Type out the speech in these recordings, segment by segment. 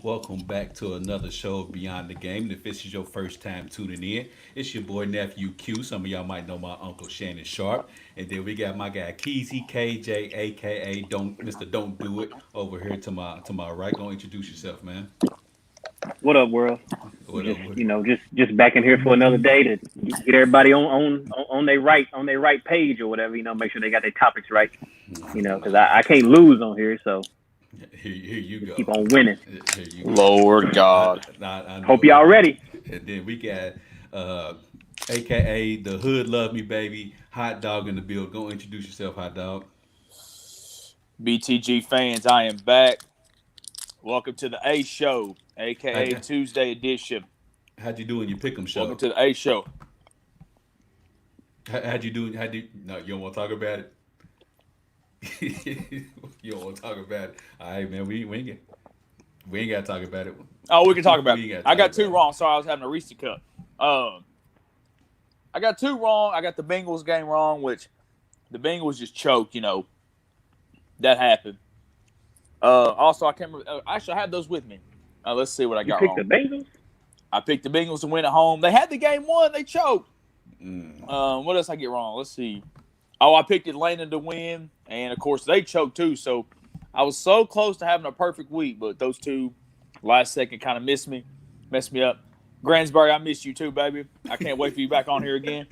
Welcome back to another show of Beyond the Game. If this is your first time tuning in, it's your boy nephew Q. Some of y'all might know my uncle Shannon Sharp, and then we got my guy Keezy KJ, aka Don't Mister Don't Do It, over here to my right. Go introduce yourself, man. What up, world? What up? Just What? just back in here for another day to get everybody on their right page or whatever. Make sure they got their topics right. Because I can't lose on here, so Here you just go. keep on winning. Here you go. Lord I, God. I Hope know. y'all ready. And then we got uh, AKA the Hood Love Me Baby Hot Dog in the Bill. Go introduce yourself, Hot Dog. BTG fans, I am back. Welcome to the A Show, How, aka Tuesday edition. how'd you do in your pick'em Welcome show? to the A Show. How'd you do? No, you don't want to talk about it. You don't want to talk about it. All right, man. We ain't got to talk about it. Oh, we can talk about We it. ain't got I to talk got two about it. wrong. Sorry, I was having a Reese cup. I got two wrong. I got the Bengals game wrong, which the Bengals just choked. That happened. Also, I can't remember. Actually, I had those with me. Let's see what I You got picked wrong. the Bengals. I picked the Bengals to win at home. They had the game won. They choked. Mm. What else I get wrong? Let's see. Oh, I picked Atlanta to win, and of course they choked too. So I was so close to having a perfect week, but those two last second kind of messed me up. Gransbury, I miss you too, baby. I can't wait for you back on here again.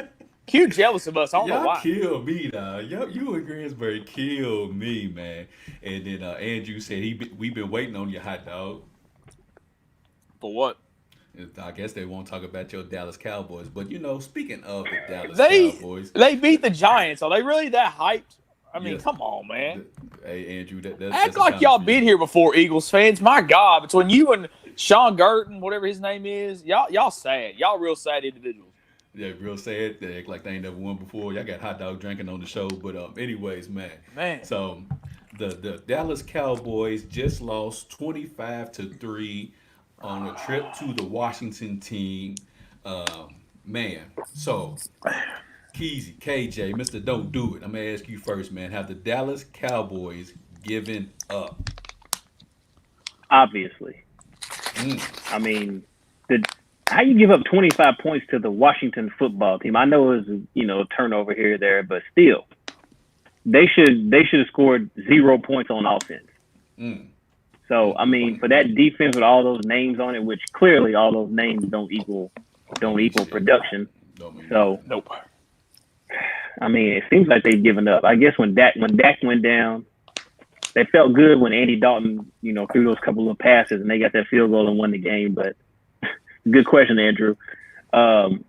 Q jealous of us. I don't know Y'all why. kill me, dog. You and Greensbury killed me, man. And then Andrew said we been waiting on your hot dog. For what? I guess they won't talk about your Dallas Cowboys, but speaking of the Dallas They Cowboys, they beat the Giants. Are they really that hyped? I mean, yes, come on, man. hey Andrew, that's Act a like comment y'all for you. been here before, Eagles fans. My God, between you and Sean Gurton, whatever his name is, y'all sad. Y'all real sad individuals. Yeah, real sad. They act like they ain't never won before. Y'all got hot dog drinking on the show, but anyways, man. Man. So the Dallas Cowboys just lost 25-3 on a trip to the Washington team. Man, so Keezy, KJ, Mister Don't Do It. I'm gonna ask you first, man. Have the Dallas Cowboys given up? Obviously, Mm. I mean, the how you give up 25 points to the Washington football team? I know it was a turnover here or there, but still, they should have scored 0 points on offense. Mm. So Mm. I Mm. mean, Mm. for Mm. that defense with all those names on it, which clearly all those names Don't don't mean equal shit. production. Don't mean So nothing. Nope. I mean, it seems like they've given up. I guess when Dak went down, they felt good when Andy Dalton threw those couple of passes and they got that field goal and won the game. But good question, Andrew. Um,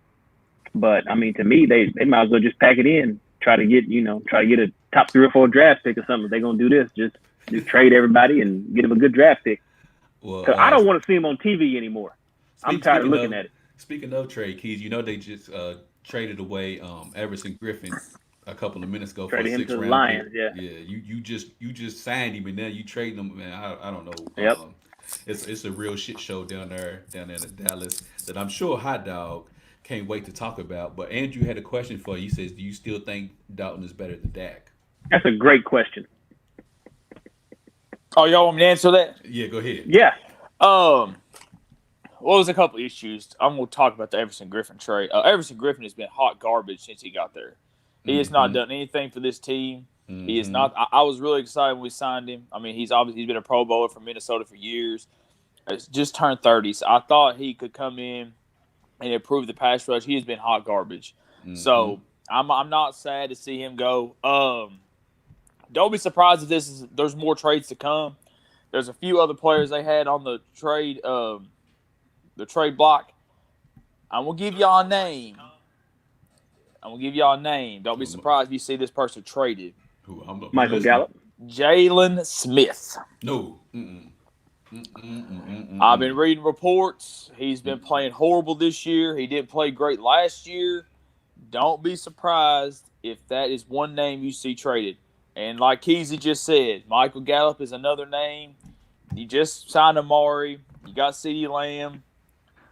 but I mean, to me, they might as well just pack it in, try to get a top 3 or 4 draft pick or something. If they're gonna do this, just trade everybody and get them a good draft pick. Well, Cause I don't want to see him on TV anymore. I'm tired of speaking looking of at it. trade keys, they just traded away Everson Griffin a couple of minutes ago for a Traded him six to the round pick. Lions. Yeah. Yeah, you just signed him and now you trading him, man. I don't know. Yep. It's a real shit show down there in Dallas that I'm sure Hot Dog can't wait to talk about. But Andrew had a question for you. He says, "Do you still think Dalton is better than Dak?" That's a great question. Oh, y'all want me to answer that? Yeah, go ahead. Yeah. Um, well, there's a couple issues. I'm going to talk about the Everson Griffin trade. Everson Griffin has been hot garbage since he got there. He has not Mm-hmm. done anything for this team. He is Mm-hmm. not. I was really excited when we signed him. I mean, he's been a Pro Bowler for Minnesota for years. It's just turned 30, so I thought he could come in and improve the pass rush. He has been hot garbage. Mm-hmm. So I'm not sad to see him go. Don't be surprised if there's more trades to come. There's a few other players they had on the trade block. I'm gonna give y'all a name. Don't be surprised if you see this person traded. I'm Michael listening. Gallup. Jalen Smith. No. Mm-mm. Mm-mm. I've Mm-mm. been reading reports. He's been playing horrible this year. He didn't play great last year. Don't be surprised if that is one name you see traded. And like Keezy just said, Michael Gallup is another name. You just signed Amari. You got CeeDee Lamb.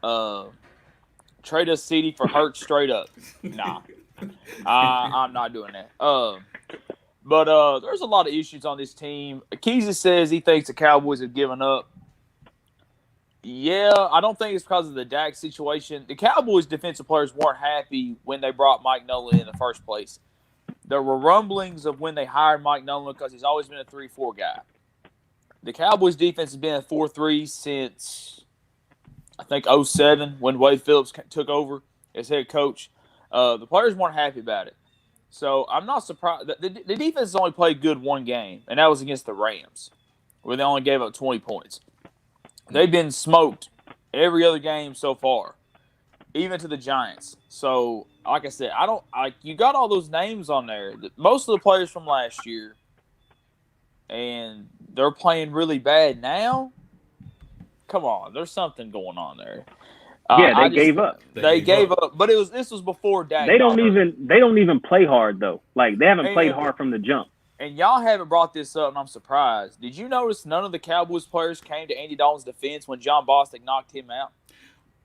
Uh, Trade us CD for Hurts straight up. Nah, I'm not doing that. But there's a lot of issues on this team. Keezy says he thinks the Cowboys have given up. Yeah, I don't think it's because of the Dak situation. The Cowboys' defensive players weren't happy when they brought Mike Nolan in the first place. There were rumblings of when they hired Mike Nolan because he's always been a 3-4 guy. The Cowboys' defense has been a 4-3 since, I think, 2007 when Wade Phillips took over as head coach. The players weren't happy about it. So I'm not surprised. The defense has only played good one game, and that was against the Rams, where they only gave up 20 points. They've been smoked every other game so far, even to the Giants. So, like I said, you got all those names on there. Most of the players from last year, and they're playing really bad now. Come on, there's something going on there. Yeah, they gave up. They gave up, but this was before Dak. They don't even play hard though. Like they haven't played hard from the jump. And y'all haven't brought this up, and I'm surprised. Did you notice none of the Cowboys players came to Andy Dalton's defense when John Bostic knocked him out?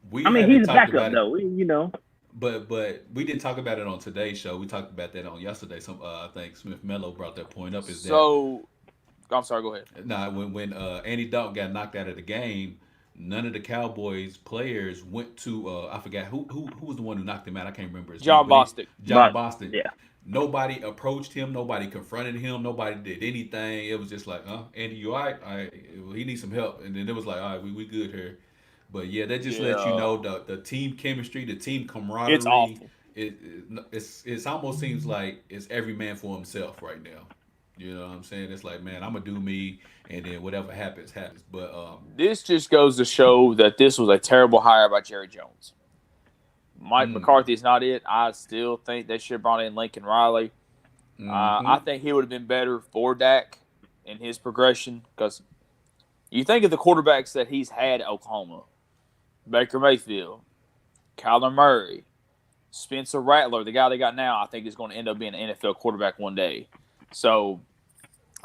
He's a backup though. You know. But we didn't talk about it on today's show. We talked about that on yesterday. I think Smith Mello brought that point up. I'm sorry. Go ahead. Nah, when Andy Dalton got knocked out of the game, none of the Cowboys players went to I forgot who was the one who knocked him out. I can't remember his John name. Bostic. John Bostic. Yeah. Nobody approached him. Nobody confronted him. Nobody did anything. It was just like, Andy, you all right? He needs some help. And then it was like, all right, we good here. But yeah, that just lets you know the team chemistry, the team camaraderie. It's awful. It almost seems like it's every man for himself right now. You know what I'm saying? It's like, man, I'm gonna do me, and then whatever happens, happens. But this just goes to show that this was a terrible hire by Jerry Jones. Mike McCarthy is not it. I still think they should have brought in Lincoln Riley. I think he would have been better for Dak in his progression because you think of the quarterbacks that he's had at Oklahoma: Baker Mayfield, Kyler Murray, Spencer Rattler, the guy they got now. I think is going to end up being an NFL quarterback one day. So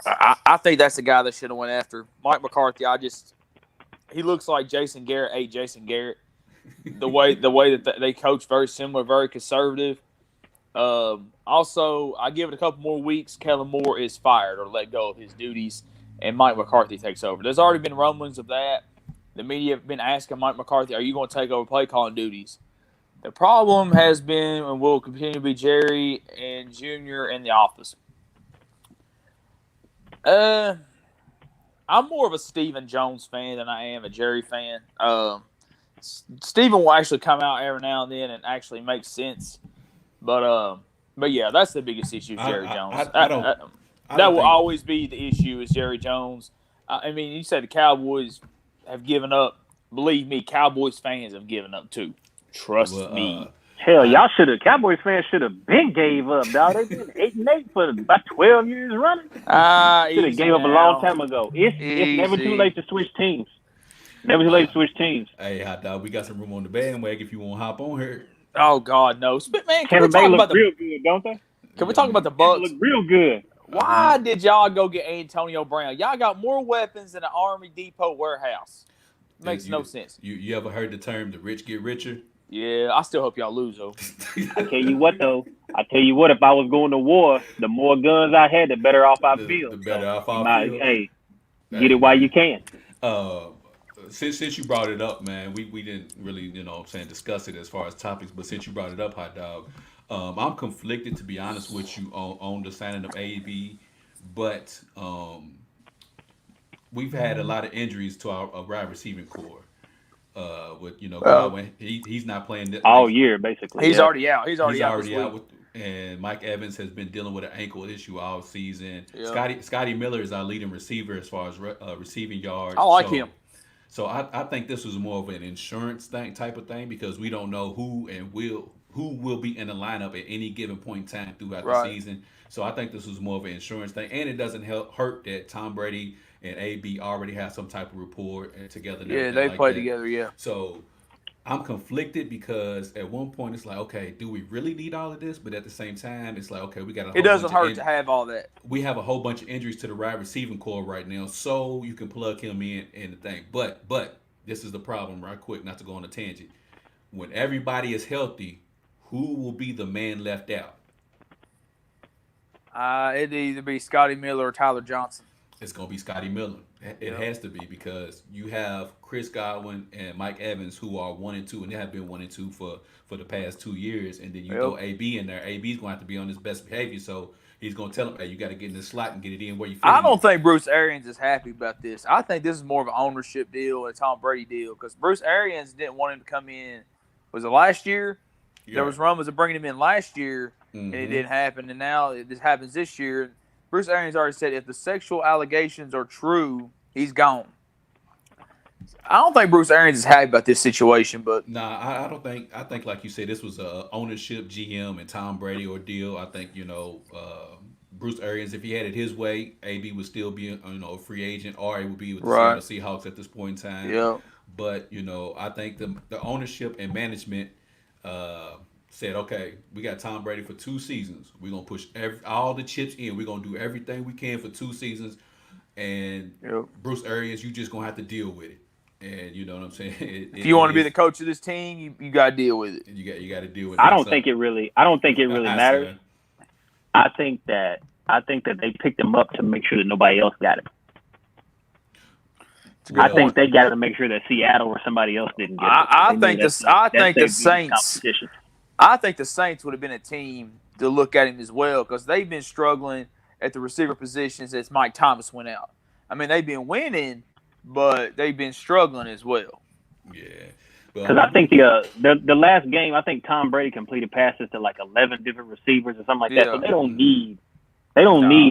I think that's the guy that should have went after Mike McCarthy. He looks like Jason Garrett ate Jason Garrett. The way that they coach, very similar, very conservative. Also, I give it a couple more weeks. Kellen Moore is fired or let go of his duties, and Mike McCarthy takes over. There's already been rumblings of that. The media have been asking Mike McCarthy, "Are you going to take over play calling duties?" The problem has been and will continue to be Jerry and Junior in the office. I'm more of a Stephen Jones fan than I am a Jerry fan. Stephen will actually come out every now and then and actually make sense. But yeah, that's the biggest issue, Jerry Jones. That will always be the issue is Jerry Jones. I mean, you said the Cowboys have given up. Believe me, Cowboys fans have given up too. Trust me. Hell, Cowboys fans should have been gave up, dog. They've been 8-8 for about 12 years running. Should have gave up a long time ago. It's never too late to switch teams. Never too late to switch teams. Hey, hot dog, we got some room on the bandwagon if you want to hop on here. Oh God, no! Man, can we talk about real good, don't they? Can we talk about the Bucs? Look real good. Why did y'all go get Antonio Brown? Y'all got more weapons than an Army Depot warehouse. Makes no sense. You ever heard the term "the rich get richer"? Yeah, I still hope y'all lose though. I tell you what, if I was going to war, the more guns I had, the better off I feel. The better off I feel. Hey, get it while you can. Since you brought it up, man, we didn't really, discuss it as far as topics, but since you brought it up, hot dog, I'm conflicted, to be honest with you, on the signing of AB, but we've had a lot of injuries to our wide receiving core. Godwin, he's not playing all year, basically. He's already out. He's already out. And Mike Evans has been dealing with an ankle issue all season. Yeah. Scotty Miller is our leading receiver as far as receiving yards. I like him. So I think this was more of an insurance type of thing because we don't know who will be in the lineup at any given point in time throughout the season. So I think this was more of an insurance thing, and it doesn't hurt that Tom Brady and AB already have some type of rapport together. Yeah, they play together. Yeah. So I'm conflicted because at one point it's like, okay, do we really need all of this? But at the same time, it's like, okay, we got it doesn't hurt to have all that. We have a whole bunch of injuries to the wide receiving core right now, so you can plug him in the thing. But this is the problem, right quick, not to go on a tangent. When everybody is healthy, who will be the man left out? It'd either be Scotty Miller or Tyler Johnson. It's gonna be Scotty Miller. It has to be because you have Chris Godwin and Mike Evans who are 1 and 2, and they have been 1 and 2 for the past 2 years. And then you Yep. throw AB in there. AB's gonna have to be on his best behavior. So he's gonna tell him, "Hey, you got to get in the slot and get it in where you fit I in." don't think Bruce Arians is happy about this. I think this is more of an ownership deal, a Tom Brady deal, because Bruce Arians didn't want him to come in. Was it last year? There was rumors of bringing him in last year, and it didn't happen. And now this happens this year. Bruce Arians already said if the sexual allegations are true, he's gone. I don't think Bruce Arians is happy about this situation, but Nah, I don't think. I think, like you said, this was a ownership GM and Tom Brady ordeal. I think Bruce Arians, if he had it his way, AB would still be a free agent, or it would be with the right, Seattle Seahawks at this point in time. yeah, But I think the ownership and management said, okay, we got Tom Brady for 2 seasons. We're gonna push all the chips in. We're gonna do everything we can for 2 seasons. And yeah. Bruce Arians, you just gonna have to deal with it. And you know what I'm saying? If you want to be the coach of this team, you got to deal with it. You got to deal with it. I don't think it really matters. Son. I think that they picked him up to make sure that nobody else got it. I think they got to make sure that Seattle or somebody else didn't get it. I think the Saints. I think the Saints would have been a team to look at him as well because they've been struggling at the receiver positions as Mike Thomas went out. I mean, they've been winning, but they've been struggling as well. Yeah. Because I think the last game, I think Tom Brady completed passes to like 11 different receivers or something like that. So they don't need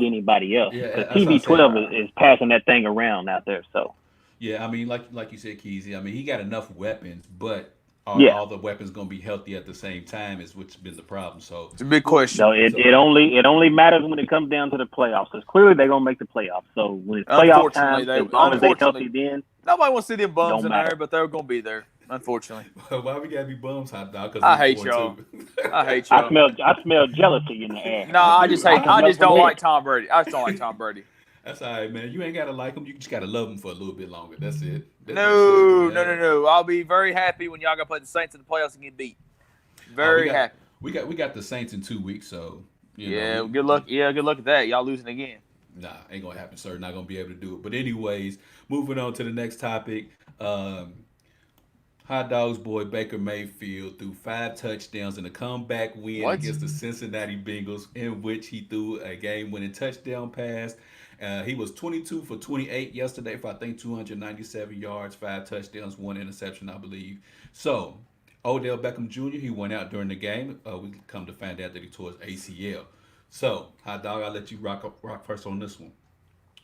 anybody else. Because TB12 is passing that thing around out there. So yeah, I mean, like you said, Keezy. I mean, he got enough weapons, but all the weapons going to be healthy at the same time is what's been the problem. So it's a big question. So it only matters when it comes down to the playoffs. Because clearly they're going to make the playoffs. So when it's playoff time, as long as they're healthy, then nobody wants to see them bums in there, but they're going to be there. Unfortunately. Why we gotta be bums, hot dog? I hate y'all. I hate y'all. I smell jealousy in the air. No, I just don't like Tom Brady. I just don't like Tom Brady. That's all right, man. You ain't gotta like him. You just gotta love him for a little bit longer. That's it. No. I'll be very happy when y'all gotta play the Saints in the playoffs and get beat. Very happy. We got the Saints in 2 weeks, so good luck. Yeah, good luck at that. Y'all losing again. Nah, ain't gonna happen, sir. Not gonna be able to do it. But anyways, moving on to the next topic. Hot Dogs boy Baker Mayfield threw 5 touchdowns in a comeback win against the Cincinnati Bengals, in which he threw a game-winning touchdown pass. He was 22 for 28 yesterday for, I think, 297 yards, 5 touchdowns, 1 interception, I believe. So, Odell Beckham Jr., he went out during the game. We come to find out that he tore his ACL. So, Hot Dog, I'll let you rock first on this one.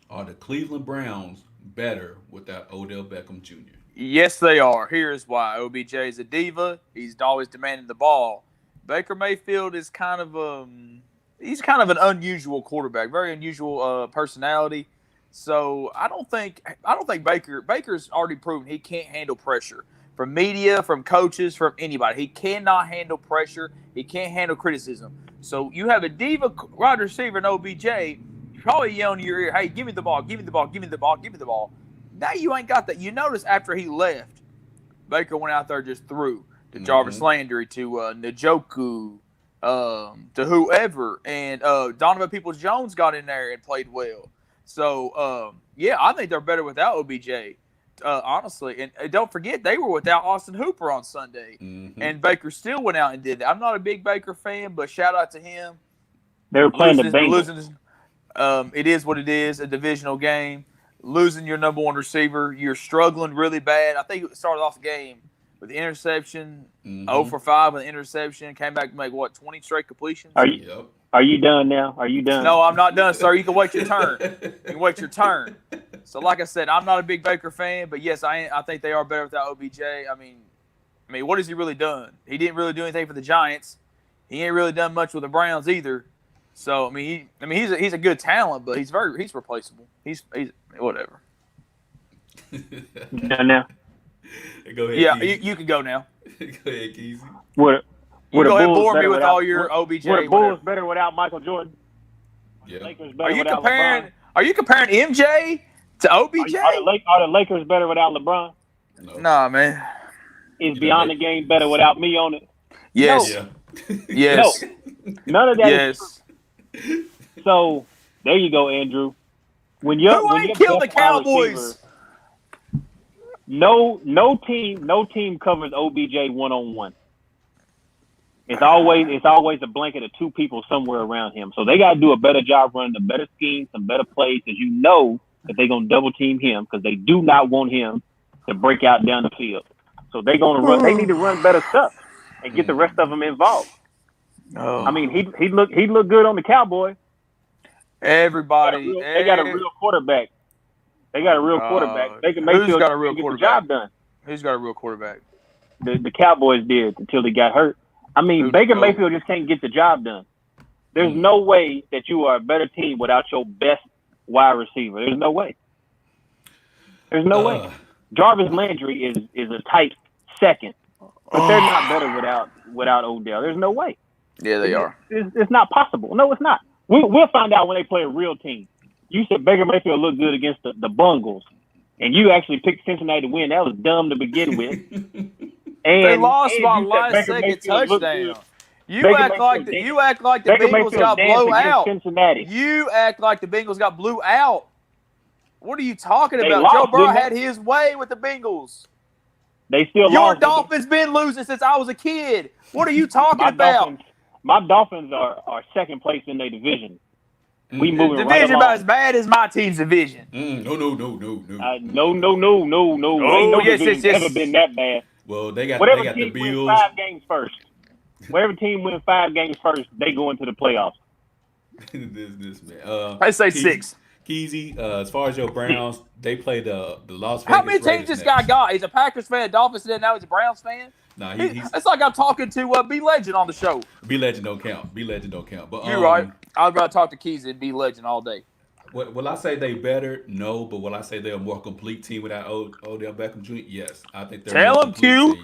Are the Cleveland Browns better without Odell Beckham Jr.? Yes, they are. Here's why. OBJ is a diva. He's always demanding the ball. Baker Mayfield is kind of an unusual quarterback, very unusual personality. So I don't think Baker's already proven he can't handle pressure from media, from coaches, from anybody. He cannot handle pressure. He can't handle criticism. So you have a diva wide receiver in OBJ, probably yelling in your ear, "Hey, give me the ball, give me the ball, give me the ball, give me the ball." Now you ain't got that. You notice after he left, Baker went out there just threw to Jarvis Landry, to Njoku, to whoever, and Donovan Peoples-Jones got in there and played well. So I think they're better without OBJ, honestly. And don't forget they were without Austin Hooper on Sunday, and Baker still went out and did that. I'm not a big Baker fan, but shout out to him. They were playing the Bengals. It is what it is, a divisional game. Losing your number one receiver, you're struggling really bad. I think it started off the game with the interception, 0 for 5 with the interception, came back to make, 20 straight completions? Are you done now? Are you done? No, I'm not done, sir. You can wait your turn. So, like I said, I'm not a big Baker fan, but, yes, I think they are better without OBJ. I mean, what has he really done? He didn't really do anything for the Giants. He ain't really done much with the Browns either. So he's a good talent, but he's replaceable. He's whatever. Now. Go ahead. Yeah, you can go now. Go ahead, Keezy. Would go ahead and bore me with all your OBJ. Were the Bulls better without Michael Jordan? Yeah. Are you comparing MJ to OBJ? Are the Lakers better without LeBron? No. Nah, man. Is Beyond the Game better without me on it? Yes. Yeah. Yes. No. None of that. Yes. So there you go, Andrew. when Who your ain't killed the best wide Cowboys? receiver, no team covers OBJ 1-on-1. It's always a blanket of two people somewhere around him. So they got to do a better job running a better scheme, some better plays, because you know that they're gonna double team him because they do not want him to break out down the field. So they're gonna run. They need to run better stuff and get the rest of them involved. Oh. I mean, he looked good on the Cowboys. Everybody. They got a real quarterback. They got a real quarterback. Baker Mayfield Who's got a real can get the quarterback? job done. Who's got a real quarterback? The Cowboys did until he got hurt. I mean, Baker Mayfield just can't get the job done. There's no way that you are a better team without your best wide receiver. There's no way. There's no way. Jarvis Landry is a tight second, but they're not better without Odell. There's no way. Yeah, they are. It's not possible. No, it's not. We'll find out when they play a real team. You said Baker Mayfield looked good against the Bungles, and you actually picked Cincinnati to win. That was dumb to begin with. And they lost by last second touchdown. You act like the Bengals got blown out. Cincinnati. You act like the Bengals got blew out. What are you talking about? Lost, Joe Burrow had his way with the Bengals. They still Your lost. Dolphins been losing since I was a kid. What are you talking about? My Dolphins are second place in their division. We moving division right along. about as bad as my team's division. No. No. Ain't no division ever been that bad. Well, they got the Bills. Win 5 games first. Whatever team wins 5 games first, they go into the playoffs. this man. I say 6. Keezy, as far as your Browns, they play the Las Vegas How many teams Raiders this guy got? He's a Packers fan, Dolphins fan, now he's a Browns fan? Nah, it's like I'm talking to B Legend on the show. B Legend don't count. But you're right. I'd rather talk to Keezy and B Legend all day. Will I say they better? No, but will I say they're a more complete team without Odell Beckham Jr.? Yes, I think they're a more complete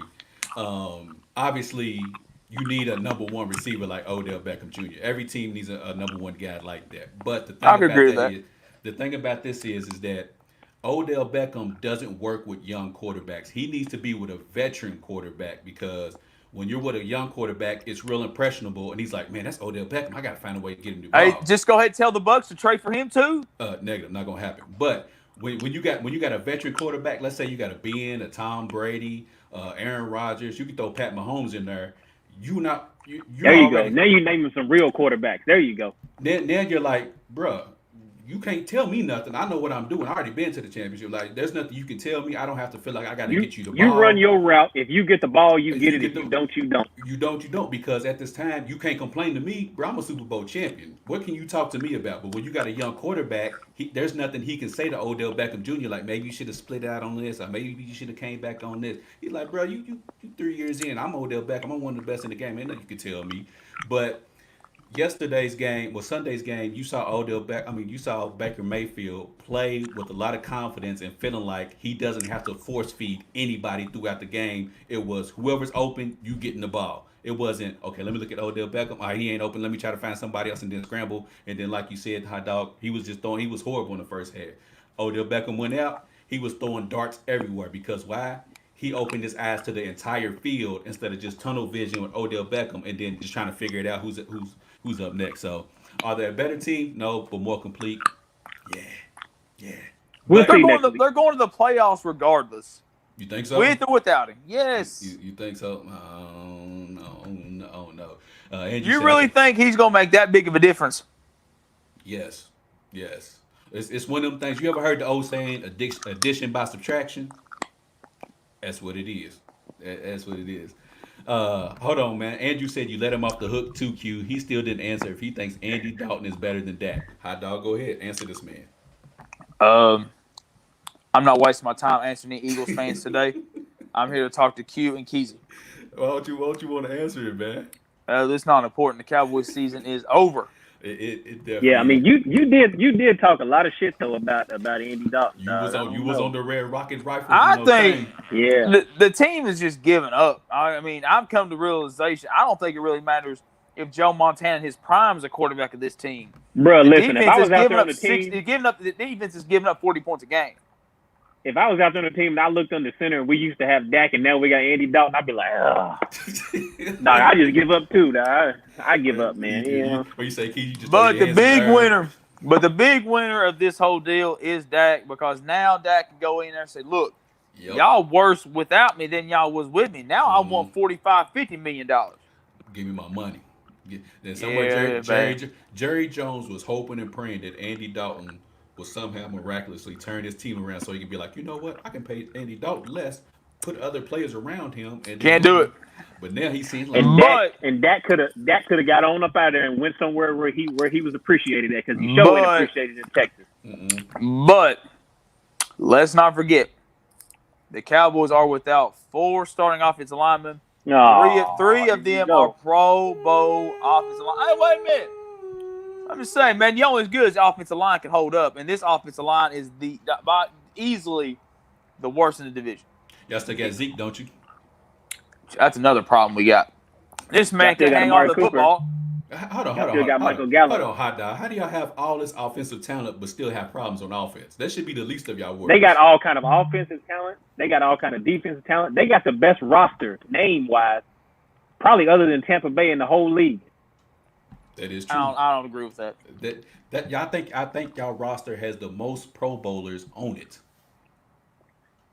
team. Obviously, you need a number one receiver like Odell Beckham Jr. Every team needs a number one guy like that. But the thing about this is that Odell Beckham doesn't work with young quarterbacks. He needs to be with a veteran quarterback because when you're with a young quarterback, it's real impressionable. And he's like, man, that's Odell Beckham. I got to find a way to get him the ball. Hey, just go ahead and tell the Bucs to trade for him too. Negative, not gonna happen. But when you got a veteran quarterback, let's say you got a Ben, a Tom Brady, Aaron Rodgers, you can throw Pat Mahomes in there. There you go. Now you're naming some real quarterbacks. There you go. Then you're like, bruh, you can't tell me nothing. I know what I'm doing. I already been to the championship. Like, there's nothing you can tell me. I don't have to feel like I got to get you the ball. You run your route. If you get the ball, you get it. If you don't, you don't. You don't. Because at this time, you can't complain to me, bro. I'm a Super Bowl champion. What can you talk to me about? But when you got a young quarterback, there's nothing he can say to Odell Beckham Jr. Like, maybe you should have split out on this, or maybe you should have came back on this. He's like, bro, you 3 years in. I'm Odell Beckham. I'm one of the best in the game. Ain't nothing you can tell me. But Sunday's game, you saw Baker Mayfield play with a lot of confidence and feeling like he doesn't have to force feed anybody throughout the game. It was whoever's open, you getting the ball. It wasn't, okay, let me look at Odell Beckham. All right, he ain't open. Let me try to find somebody else and then scramble. And then, like you said, hot dog, he was horrible in the first half. Odell Beckham went out. He was throwing darts everywhere because why? He opened his eyes to the entire field instead of just tunnel vision with Odell Beckham and then just trying to figure it out who's up next. So, are they a better team? No, but more complete? Yeah. They're going to the playoffs regardless. You think so? With or without him? Yes. You think so? No. You really think he's going to make that big of a difference? Yes. It's one of them things. You ever heard the old saying, addition by subtraction? That's what it is. That's what it is. Hold on, man. Andrew said you let him off the hook too, Q. He still didn't answer if he thinks Andy Dalton is better than Dak. Hot dog, go ahead. Answer this man. I'm not wasting my time answering the Eagles fans today. I'm here to talk to Q and Keezy. Why don't you want to answer it, man? It's not important. The Cowboys season is over. It definitely. Yeah, I mean, you did talk a lot of shit though about Andy Dalton. You was on the Red Rocket rifle. I think the team is just giving up. I mean, I've come to realization. I don't think it really matters if Joe Montana in his prime is a quarterback of this team. Bro, listen, if I was out there on the team, the defense is giving up 40 points a game. If I was out there on the team and I looked on the center and we used to have Dak and now we got Andy Dalton, I'd be like, ugh. Nah, I just give up too. Nah, I give up, man. What you say, Keith? But the big winner But the big winner of this whole deal is Dak, because now Dak can go in there and say, look, Yep. y'all worse without me than y'all was with me. Now I Mm-hmm. want $45-50 million. Give me my money. Then somewhere Yeah, Jerry Jones was hoping and praying that Andy Dalton will somehow miraculously turn his team around so he could be like, you know what, I can pay Andy Dalton less, put other players around him, and then Can't do it. But now he seems like And But Dak could have got on up out there and went somewhere where he was appreciated at, because he sure ain't but appreciated in Texas. but let's not forget, the Cowboys are without 4 starting offensive linemen. Three of them are Pro Bowl offensive line. Hey, wait a minute. I'm just saying, man, you only as good as the offensive line can hold up, and this offensive line is easily the worst in the division. y'all still got Zeke, don't you? That's another problem we got. This man can hang on to the football. Hold on, got Michael Gallup. Hold on, hot dog. How do y'all have all this offensive talent but still have problems on offense? That should be the least of y'all worries. They got all kind of offensive talent. They got all kind of defensive talent. They got the best roster, name-wise, probably other than Tampa Bay in the whole league. That is true. I don't agree with that. That y'all I think y'all roster has the most Pro Bowlers on it.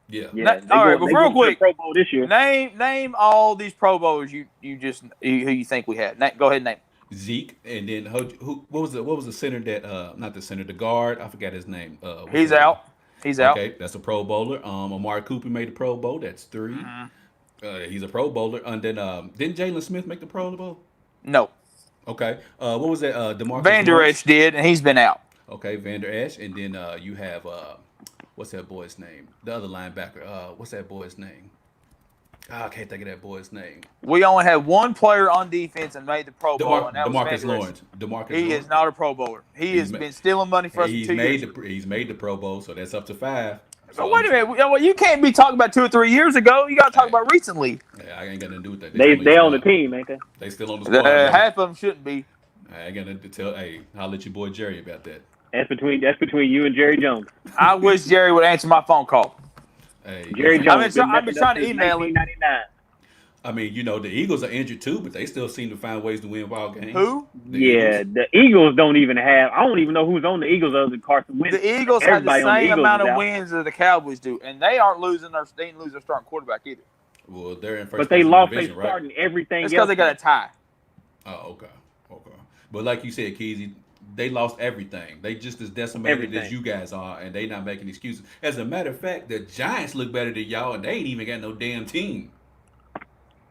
Yeah. All right, but real quick, Pro Bowl this year. Name all these Pro Bowlers who you think we had. Go ahead and name. Zeke, and then what was the center that not the center, the guard, I forgot his name. He's out. Okay, that's a Pro Bowler. Amari Cooper made the Pro Bowl. That's 3. Mm-hmm. He's a Pro Bowler. And then didn't Jalen Smith make the Pro Bowl? No. Okay. What was that? DeMarcus Vander Lawrence? Esch did, and he's been out. Okay, Vander Esch, and then you have what's that boy's name? The other linebacker. What's that boy's name? I can't think of that boy's name. We only had one player on defense and made the Pro Bowl, and that was DeMarcus Vander Esch. Lawrence. DeMarcus He Lawrence. is not a Pro Bowler. He has been stealing money for us for 2 years. He's made the Pro Bowl, so that's up to 5. So wait a minute. Well, you can't be talking about 2 or 3 years ago. You got to talk about recently. Yeah, I ain't got nothing to do with that. They on the team, ain't they? They still on the squad. Half of them shouldn't be. I ain't got nothing to tell. Hey, I'll let your boy Jerry about that. That's between you and Jerry Jones. I wish Jerry would answer my phone call. Hey, Jerry Jones. I've been trying to email him. I mean, the Eagles are injured too, but they still seem to find ways to win ball games. Who? The Eagles don't even have. I don't even know who's on the Eagles other than Carson Wentz. The Eagles have the same amount of wins as the Cowboys do, and they aren't losing they didn't lose their starting quarterback either. Well, they're in first. But they lost their division, starting everything. It's because they got a tie. Oh, okay. But like you said, Keezy, they lost everything. They just as decimated as you guys are, and they not making excuses. As a matter of fact, the Giants look better than y'all, and they ain't even got no damn team.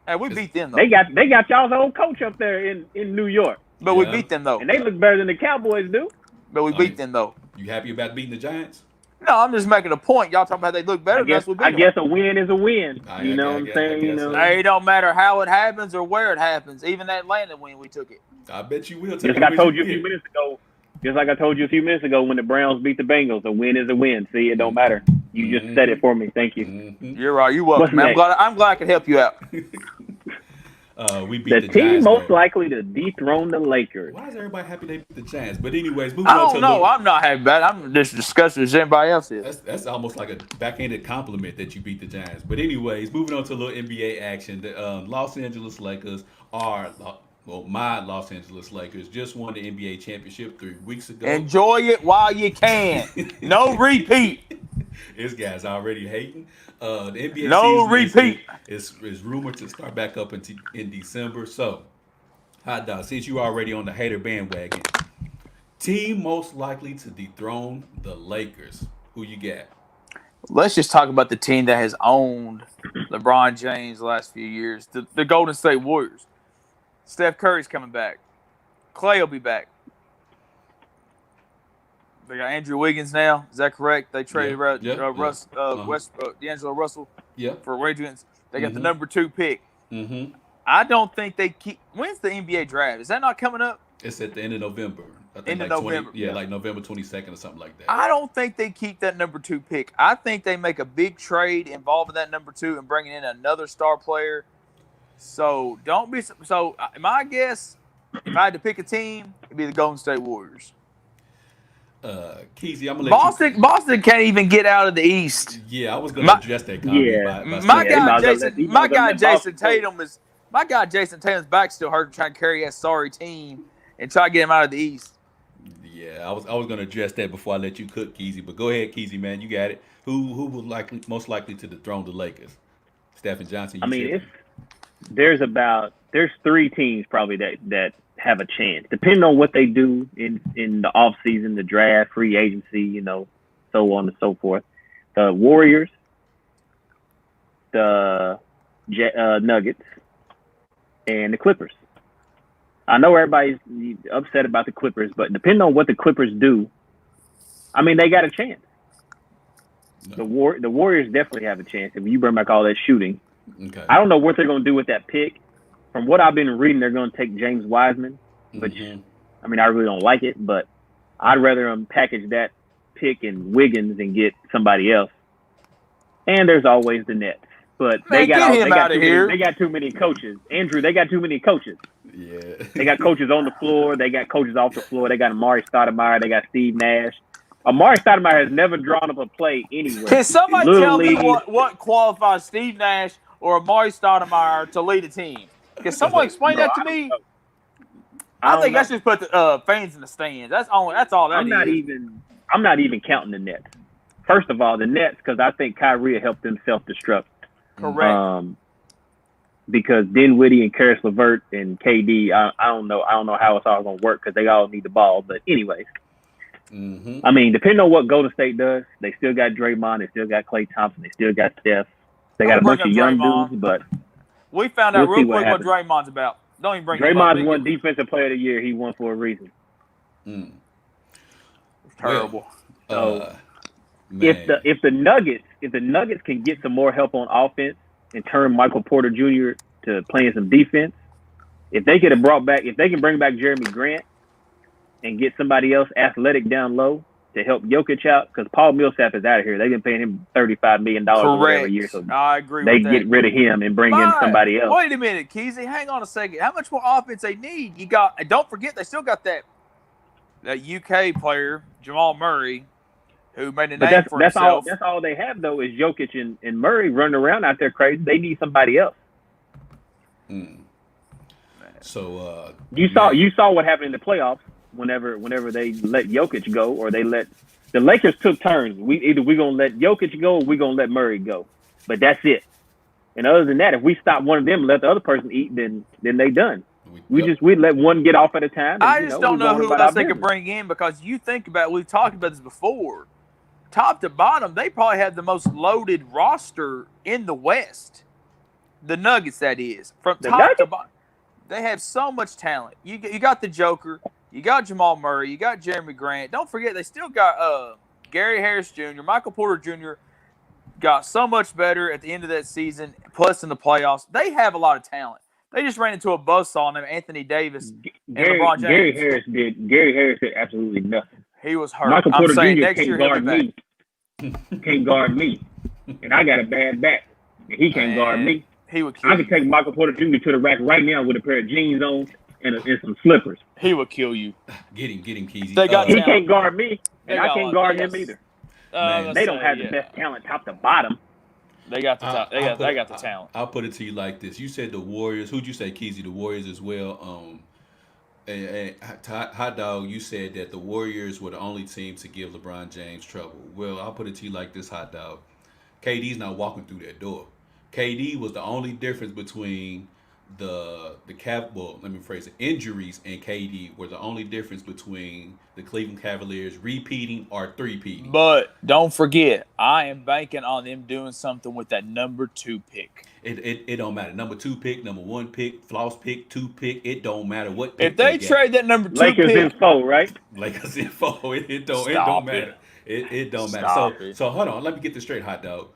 Hey, we beat them though. They got y'all's old coach up there in New York. But we beat them though. And they look better than the Cowboys do. But we beat them though. You happy about beating the Giants? No, I'm just making a point. Y'all talking about they look better. I guess a win is a win. You know what I'm saying? It don't matter how it happens or where it happens. Even that Atlanta win, we took it. I bet you will. Just like I told you a few minutes ago, when the Browns beat the Bengals, a win is a win. See, it don't matter. You just said it for me. Thank you. Mm-hmm. You're right. You're welcome, man. I'm glad I could help you out. We beat the team Giants, most likely to dethrone the Lakers. Why is everybody happy they beat the Giants? But anyways, moving I on to don't know. I'm not happy about it. I'm just disgusted as anybody else is. That's almost like a backhanded compliment that you beat the Giants. But anyways, moving on to a little NBA action. The Los Angeles Lakers my Los Angeles Lakers just won the NBA championship 3 weeks ago. Enjoy it while you can. No repeat. This guy's already hating. The NBA no season repeat is rumored to start back up in December. So, hot dog, since you already on the hater bandwagon, team most likely to dethrone the Lakers. Who you got? Let's just talk about the team that has owned LeBron James the last few years. The Golden State Warriors. Steph Curry's coming back. Clay will be back. They got Andrew Wiggins now. Is that correct? They traded D'Angelo Russell for Wiggins. They got the number 2 pick. Mm-hmm. I don't think they keep. When's the NBA draft? Is that not coming up? It's at the end of November. I think End of November. like November 22nd or something like that. I don't think they keep that number 2 pick. I think they make a big trade involving that number 2 and bringing in another star player. So don't be. So my guess, if I had to pick a team, it'd be the Golden State Warriors. Keezy, I'm gonna let Boston can't even get out of the East. Yeah, I was gonna address that comment. Yeah, my guy Jason Tatum's back still hurt, trying to carry that sorry team and try to get him out of the East. Yeah, I was gonna address that before I let you cook, Keezy. But go ahead, Keezy, man. You got it. Who was most likely to dethrone the Lakers? Stephen Johnson, I you mean, tripping? there's 3 teams probably that have a chance, depending on what they do in the off season, the draft, free agency, so on and so forth. The Warriors, the Nuggets, and the Clippers. I know everybody's upset about the Clippers, but depending on what the Clippers do, I mean, they got a chance. No. The Warriors definitely have a chance if you bring back all that shooting. Okay. I don't know what they're going to do with that pick. From what I've been reading, they're going to take James Wiseman, which, I mean, I really don't like it, but I'd rather them package that pick in Wiggins and get somebody else. And there's always the Nets. But Man, get him out of here. They got too many coaches. Andrew, they got too many coaches. Yeah. They got coaches on the floor. They got coaches off the floor. They got Amari Stoudemire. They got Steve Nash. Amari Stoudemire has never drawn up a play anywhere. Can somebody tell me League, what qualifies Steve Nash or Amari Stoudemire to lead a team? Can someone explain that to me? I think that's just put the fans in the stands. That's all that I'm not even counting the Nets. First of all, the Nets, because I think Kyrie helped them self-destruct. Correct. Because Dinwiddie and Karis LeVert and KD, I don't know how it's all going to work because they all need the ball. But anyways, I mean, depending on what Golden State does, they still got Draymond, they still got Klay Thompson, they still got Steph. They got a bunch of young dudes, but we found out real quick what Draymond's about. Don't even bring Draymond's won Defensive Player of the Year. He won for a reason. Terrible. So if the Nuggets can get some more help on offense and turn Michael Porter Jr. to playing some defense, if they can bring back Jeremy Grant and get somebody else athletic down low to help Jokic out, because Paul Millsap is out of here. They've been paying him $35 million every year. So I agree they with that. get rid of him and bring in somebody else. Wait a minute, Keezy. Hang on a second. How much more offense they need? You got, and don't forget, they still got that UK player, Jamal Murray, who made a name for himself. That's all they have, though, is Jokic and Murray running around out there crazy. They need somebody else. So you saw what happened in the playoffs whenever they let Jokic go, or they let the Lakers took turns. We're gonna let Jokic go or we're gonna let Murray go. But that's it. And other than that, if we stop one of them and let the other person eat, then they done. We let one get off at a time. And, I just don't know who else they could bring in, because you think about it, we've talked about this before. Top to bottom, they probably have the most loaded roster in the West. The Nuggets, that is. From top to bottom. They have so much talent. You got the Joker. You got Jamal Murray. You got Jeremy Grant. Don't forget, they still got Gary Harris Jr., Michael Porter Jr. got so much better at the end of that season, plus in the playoffs. They have a lot of talent. They just ran into a buzzsaw named Anthony Davis and LeBron James. Gary Harris did absolutely nothing. He was hurt. Michael Porter Jr. Next year he'll be back. Can't guard me. And I got a bad back. And he can't guard me. He would kill you. I could take Michael Porter Jr. to the rack right now with a pair of jeans on and some slippers. He would kill you. Get him, Keezy. He can't guard me, and I can't guard him either. They don't have the best talent top to bottom. They got the they got the talent. I'll put it to you like this. You said the Warriors. Who'd you say, Keezy? The Warriors as well. And Hot Dog, you said that the Warriors were the only team to give LeBron James trouble. Well, I'll put it to you like this, Hot Dog. KD's not walking through that door. KD was the only difference between injuries and KD were the only difference between the Cleveland Cavaliers repeating or three-peating. But don't forget, I am banking on them doing something with that number 2 pick. It don't matter. Number 2 pick, number 1 pick, floss pick, 2 pick. It don't matter what pick if they trade that number 2 Lakers pick. in 4, right? Lakers in 4. It don't matter. It don't matter. So hold on. Let me get this straight, Hot Dog.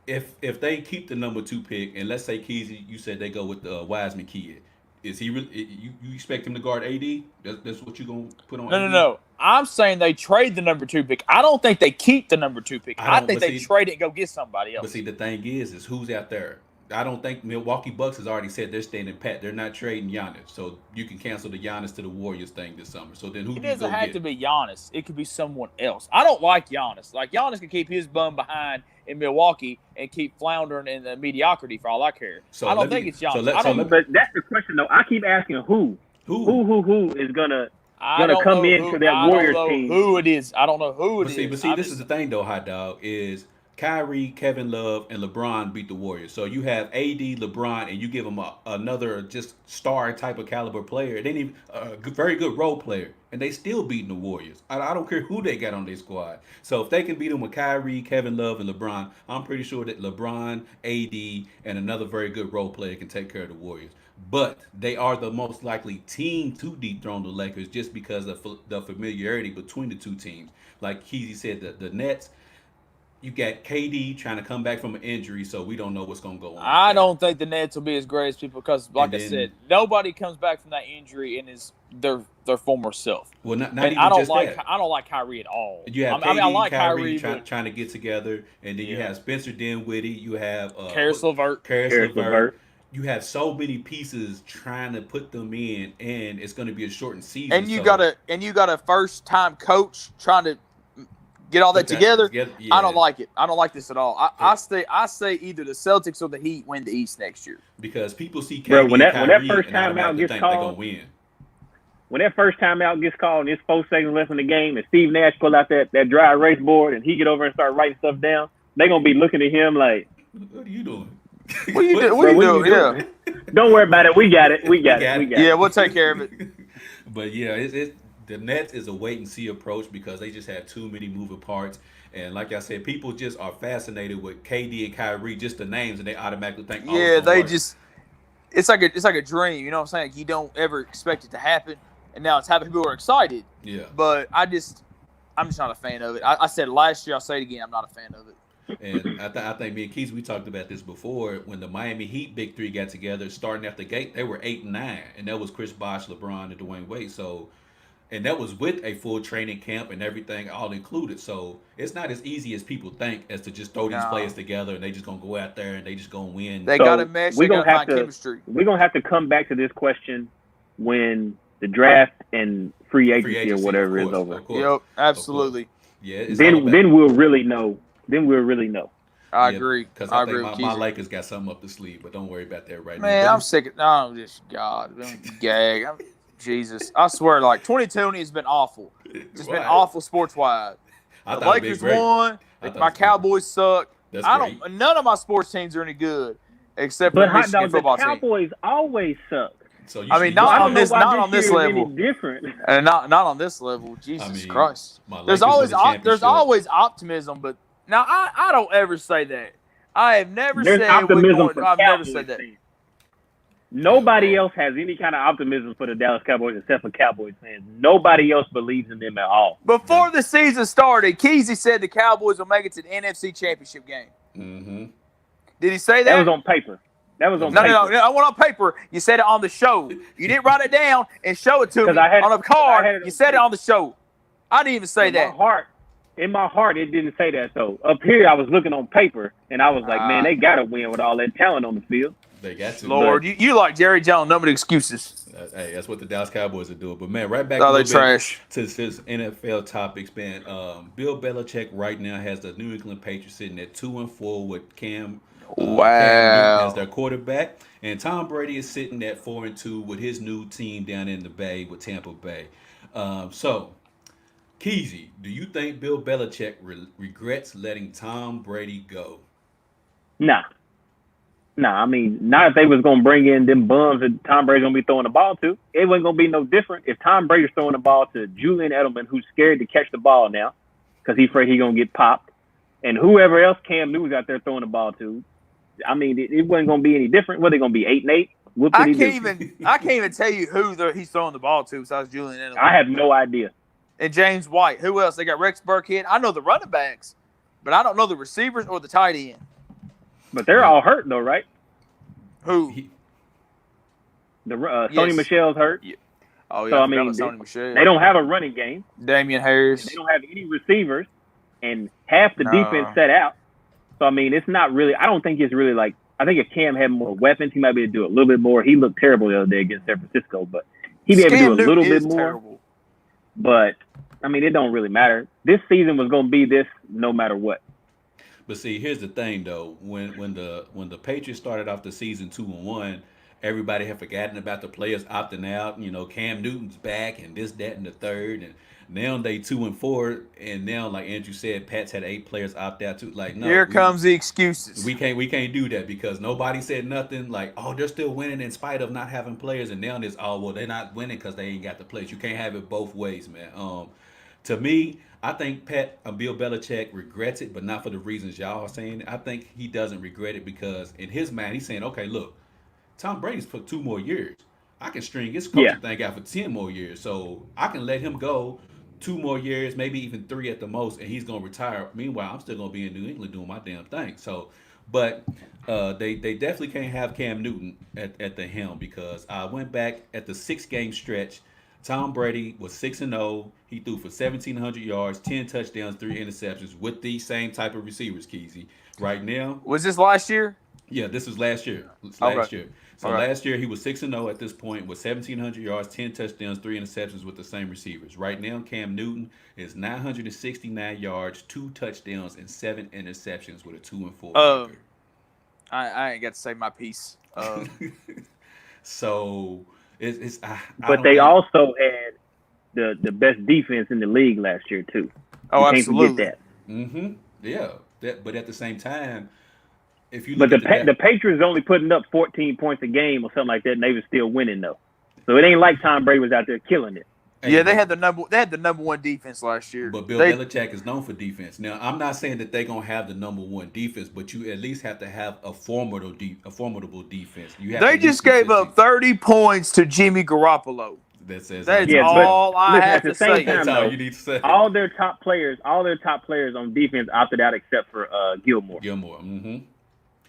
If they keep the number 2 pick, and let's say Keezy, you said they go with the Wiseman kid, is he really? You expect him to guard AD? That's what you gonna put on? No. I'm saying they trade the number 2 pick. I don't think they keep the number 2 pick. I think they trade it and go get somebody else. But see, the thing is who's out there? I don't think Milwaukee Bucks has already said they're standing pat. They're not trading Giannis, so you can cancel the Giannis to the Warriors thing this summer. So then who? It doesn't have to be Giannis. It could be someone else. I don't like Giannis. Like Giannis can keep his bum behind in Milwaukee and keep floundering in the mediocrity for all I care. So I don't think it's Giannis. But that's the question though. I keep asking who is gonna I don't come know into who. that I don't Warriors know team. who it is. I don't know who it But is. see, this is the thing though, hot dog, is Kyrie, Kevin Love, and LeBron beat the Warriors. So you have AD, LeBron, and you give them another just star type of caliber player. They need a very good role player, and they still beating the Warriors. I don't care who they got on their squad. So if they can beat them with Kyrie, Kevin Love, and LeBron, I'm pretty sure that LeBron, AD, and another very good role player can take care of the Warriors. But they are the most likely team to dethrone the Lakers just because of the familiarity between the two teams. Like Keezy said, the Nets, you got KD trying to come back from an injury, so we don't know what's going to go on with I that. don't think the Nets will be as great as people because, And like I then, said, nobody comes back from that injury and is their former self. well, not And even just that. I don't like Kyrie at all. You have I mean, I KD, like Kyrie but trying to get together, and then you yeah, have Spencer Dinwiddie. You have Karis LeVert. Karis Harris LeVert. LeVert. You have so many pieces trying to put them in, and it's going to be a shortened season. And you so got a first time coach trying to get all that together. Yeah. I don't like it. I don't like this at all. I say either the Celtics or the Heat win the East next year. Because people see KD Bro, when that and Kyrie first and timeout automatically gets think they're called, gonna win. when that first timeout gets called and it's 4 seconds left in the game, and Steve Nash pull out that dry erase board and he get over and start writing stuff down, they gonna be looking at him like, "What are you doing? What you do? Bro, What you doing? Yeah, don't worry about it. We got it. We got it. yeah. We'll take care of it. But yeah, it's the Nets is a wait and see approach because they just have too many moving parts. And like I said, people just are fascinated with KD and Kyrie, just the names, and they automatically think, oh, Yeah, it's gonna they work. just it's like a dream. You know what I'm saying? Like you don't ever expect it to happen, and now it's happening. People are excited, Yeah. but I'm just not a fan of it. I said last year. I'll say it again. I'm not a fan of it. And I think me and Keith, we talked about this before. When the Miami Heat big three got together, starting at the gate, they were 8 and 9, and that was Chris Bosh, LeBron, and Dwayne Wade. So, and that was with a full training camp and everything all included. So it's not as easy as people think as to just throw these No. players together and they just gonna go out there and they just gonna win. They So got to mesh. They got to find chemistry. We're gonna have to come back to this question when the draft and free agency or whatever is over. Of course. Yep, absolutely. Yeah. It's Then we'll really know. Then we'll really know. I agree. Because I I agree think with my Keezy. Lakers got something up the sleeve, but don't worry about that right now. Man, But I'm sick of no, just God, gag. Jesus, I swear, like 2020 has been awful. It's been Right. awful sports wise. I The thought it'd be Lakers great. won. I thought My it was Cowboys suck. That's I great. don't. None of my sports teams are any good, except for But the hot Michigan dog, the football team. Cowboys always suck. So you I mean, should- not I on don't know this- why not on this year is any level. different. And not on this level. Jesus I mean, Christ. my There's Lakers always win the there's championship. always optimism, but now I don't ever say that. I have never There's said optimism for I've never Cowboys said that. fans. Nobody else has any kind of optimism for the Dallas Cowboys except for Cowboys fans. Nobody else believes in them at all. Before the season started, Keezy said the Cowboys will make it to the NFC Championship game. Mm-hmm. Did he say That that? was on paper. That was on No, paper. no. I went on paper. You said it on the show. You didn't write it down and show it to me 'Cause I had- on a 'cause I had card. it on You said it paper. on the show. I didn't even say that. In my heart, it didn't say that though. Up here, I was looking on paper, and I was like, man, they gotta win with all that talent on the field. They got to. Lord, you like Jerry Jones, no more excuses. Hey, that's what the Dallas Cowboys are doing. But man, right back Oh, a they little bit trash. to this NFL topics, man. Bill Belichick right now has the New England Patriots sitting at 2-4 with Cam Newton Wow. as their quarterback, and Tom Brady is sitting at 4-2 with his new team down in the Bay with Tampa Bay. So, Keezy, do you think Bill Belichick regrets letting Tom Brady go? Nah, I mean, not if they was gonna bring in them bums that Tom Brady's gonna be throwing the ball to. It wasn't gonna be no different if Tom Brady's throwing the ball to Julian Edelman, who's scared to catch the ball now because he's afraid he's gonna get popped, and whoever else Cam Newton's out there throwing the ball to. I mean, it wasn't gonna be any different. What, they gonna be 8-8? What could I he can't do? even tell you who he's throwing the ball to besides Julian Edelman I have no idea. and James White. Who else? They got Rex Burkhead. I know the running backs, but I don't know the receivers or the tight end. But they're all hurt though, right? Who? The Sony Yes. Michel's hurt. Oh yeah, So, I I forgot mean, about Sony Michel. They don't have a running game. Damian Harris. They don't have any receivers, and half the No. defense set out. So I mean, it's not really. I don't think it's really like. I think if Cam had more weapons, he might be able to do a little bit more. He looked terrible the other day against San Francisco, but he'd be able to do a little bit more. Terrible. But I mean, it don't really matter. This season was going to be this no matter what. But see, here's the thing though. When the Patriots started off the season 2-1, everybody had forgotten about the players opting out. Cam Newton's back and this, that, and the third, and now they 2-4, and now like Andrew said, Pats had 8 players opt out too. Like no, Here we comes the excuses. we can't do that because nobody said nothing. Like they're still winning in spite of not having players, and now it's well they're not winning because they ain't got the players. You can't have it both ways, man. To me, I think Bill Belichick regrets it, but not for the reasons y'all are saying. I think he doesn't regret it because in his mind he's saying, okay, look, Tom Brady's for 2 more years. I can string his Yeah. coaching thing out for 10 more years, so I can let him go 2 more years, maybe even 3 at the most, and he's gonna retire. Meanwhile, I'm still gonna be in New England doing my damn thing. So, but they definitely can't have Cam Newton at the helm because I went back at the 6 game stretch. Tom Brady was 6-0. He threw for 1,700 yards, 10 touchdowns, 3 interceptions with these same type of receivers, Keezy. Right now, Was this last year? yeah, this is last year. It's Okay. last year. So Okay. last year he was 6-0 at this point with 1,700 yards, 10 touchdowns, 3 interceptions with the same receivers. Right now, Cam Newton is 969 yards, 2 touchdowns, and 7 interceptions with a 2-4 record. I ain't got to say my piece. So it's I But don't they think. also had the best defense in the league last year too. Oh, You can't absolutely. forget that. Yeah. But at the same time, if you But look at the Patriots only putting up 14 points a game or something like that, and they were still winning though. So it ain't like Tom Brady was out there killing it. Yeah, they had the number one defense last year. But Bill Belichick is known for defense. Now, I'm not saying that they're gonna have the number one defense, but you at least have to have a formidable defense. You have They to just gave up 30 points to Jimmy Garoppolo. That says That's Yeah, all I listen, have at the to same say. time, that's all though, you need to say. all their top players on defense opted out except for Gilmore. Gilmore.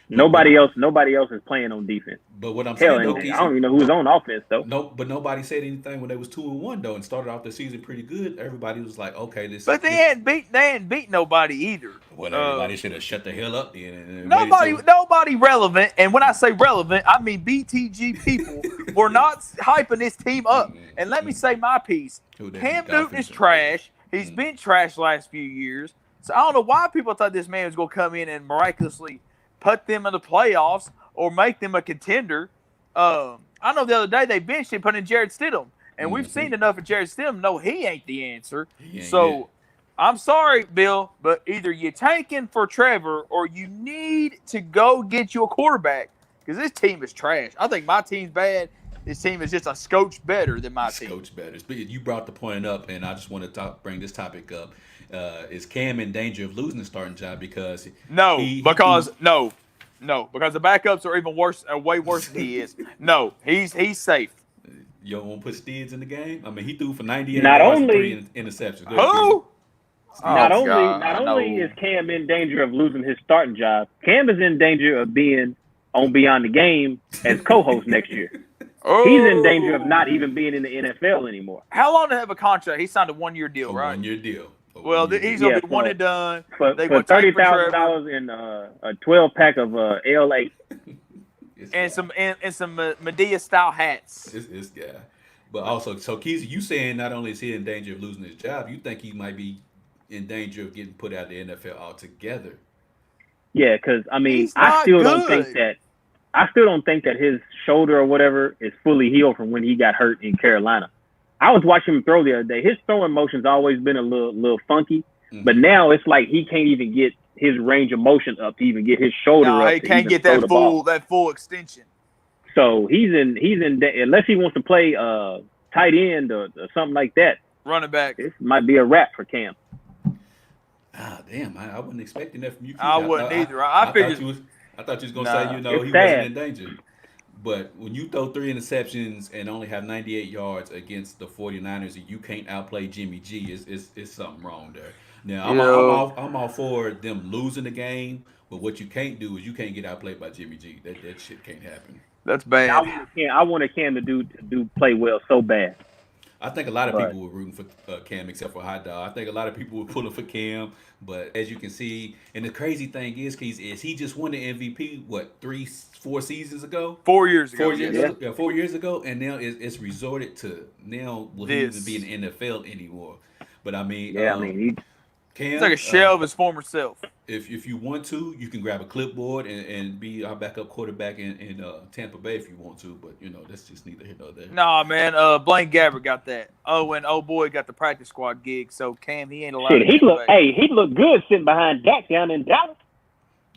Nobody else is playing on defense. But what I'm Hell, saying, though, and I don't even know who's on offense though. but nobody said anything when they was 2-1 though, and started off the season pretty good. Everybody was like, okay, But they hadn't beat nobody either. Well, everybody should have shut the hell up then. And Nobody relevant, and when I say relevant, I mean BTG people were not hyping this team up. And let me say my piece. Cam Newton is trash. He's been trash the last few years. So I don't know why people thought this man was going to come in and miraculously put them in the playoffs or make them a contender. I know the other day they benched him, put in Jared Stidham. And we've seen enough of Jared Stidham. No, he ain't the answer. I'm sorry, Bill, but either you're tanking for Trevor or you need to go get you a quarterback because this team is trash. I think my team's bad. This team is just a scotch better than my team. Scotch better. But you brought the point up, and I just want to bring this topic up. Is Cam in danger of losing the starting job because because the backups are even worse, way worse than he is. No, he's safe. You don't want to put Steeds in the game? I mean, he threw for 98 Not yards only- and 3 interceptions. Who? Not only is Cam in danger of losing his starting job, Cam is in danger of being on Beyond the Game as co-host next year. He's in danger of not even being in the NFL anymore. How long to have a contract? He signed a 1-year deal, A right? 1-year deal. Well, he's gonna be one and done. For $30,000 and a 12-pack of LA and some Medea style hats. This guy. But also, so Keezy, you saying not only is he in danger of losing his job, you think he might be in danger of getting put out of the NFL altogether? Yeah, because I mean, He's I not still good. don't think that his shoulder or whatever is fully healed from when he got hurt in Carolina. I was watching him throw the other day. His throwing motion's always been a little funky, but now it's like he can't even get his range of motion up to even get his shoulder up. He can't get that full extension. So he's in unless he wants to play tight end or something like that. Running back. This might be a wrap for Cam. Ah, damn! I wasn't expecting that from you. I wouldn't either. I figured I thought you was gonna say he sad. wasn't in danger. But when you throw 3 interceptions and only have 98 yards against the 49ers and you can't outplay Jimmy G, it's something wrong there. Now, I'm all for them losing the game, but what you can't do is you can't get outplayed by Jimmy G. That shit can't happen. That's bad. I wanted Cam to do play well so bad. I think a lot of people were rooting for Cam except for Hot Dog. I think a lot of people were pulling for Cam, but as you can see, and the crazy thing is he just won the MVP, 4 seasons ago? 4 years ago. 4 years ago. Yeah, 4 years ago, and now it's resorted to will he even be in the NFL anymore? But I mean, He's like a shell of his former self. If you want to, you can grab a clipboard and be our backup quarterback in Tampa Bay if you want to. But that's just neither here nor there. Nah, man. Blaine Gabbert got that. Oh, and boy got the practice squad gig. So Cam, he ain't allowed. Shit, he looked good sitting behind Dak down in Dallas.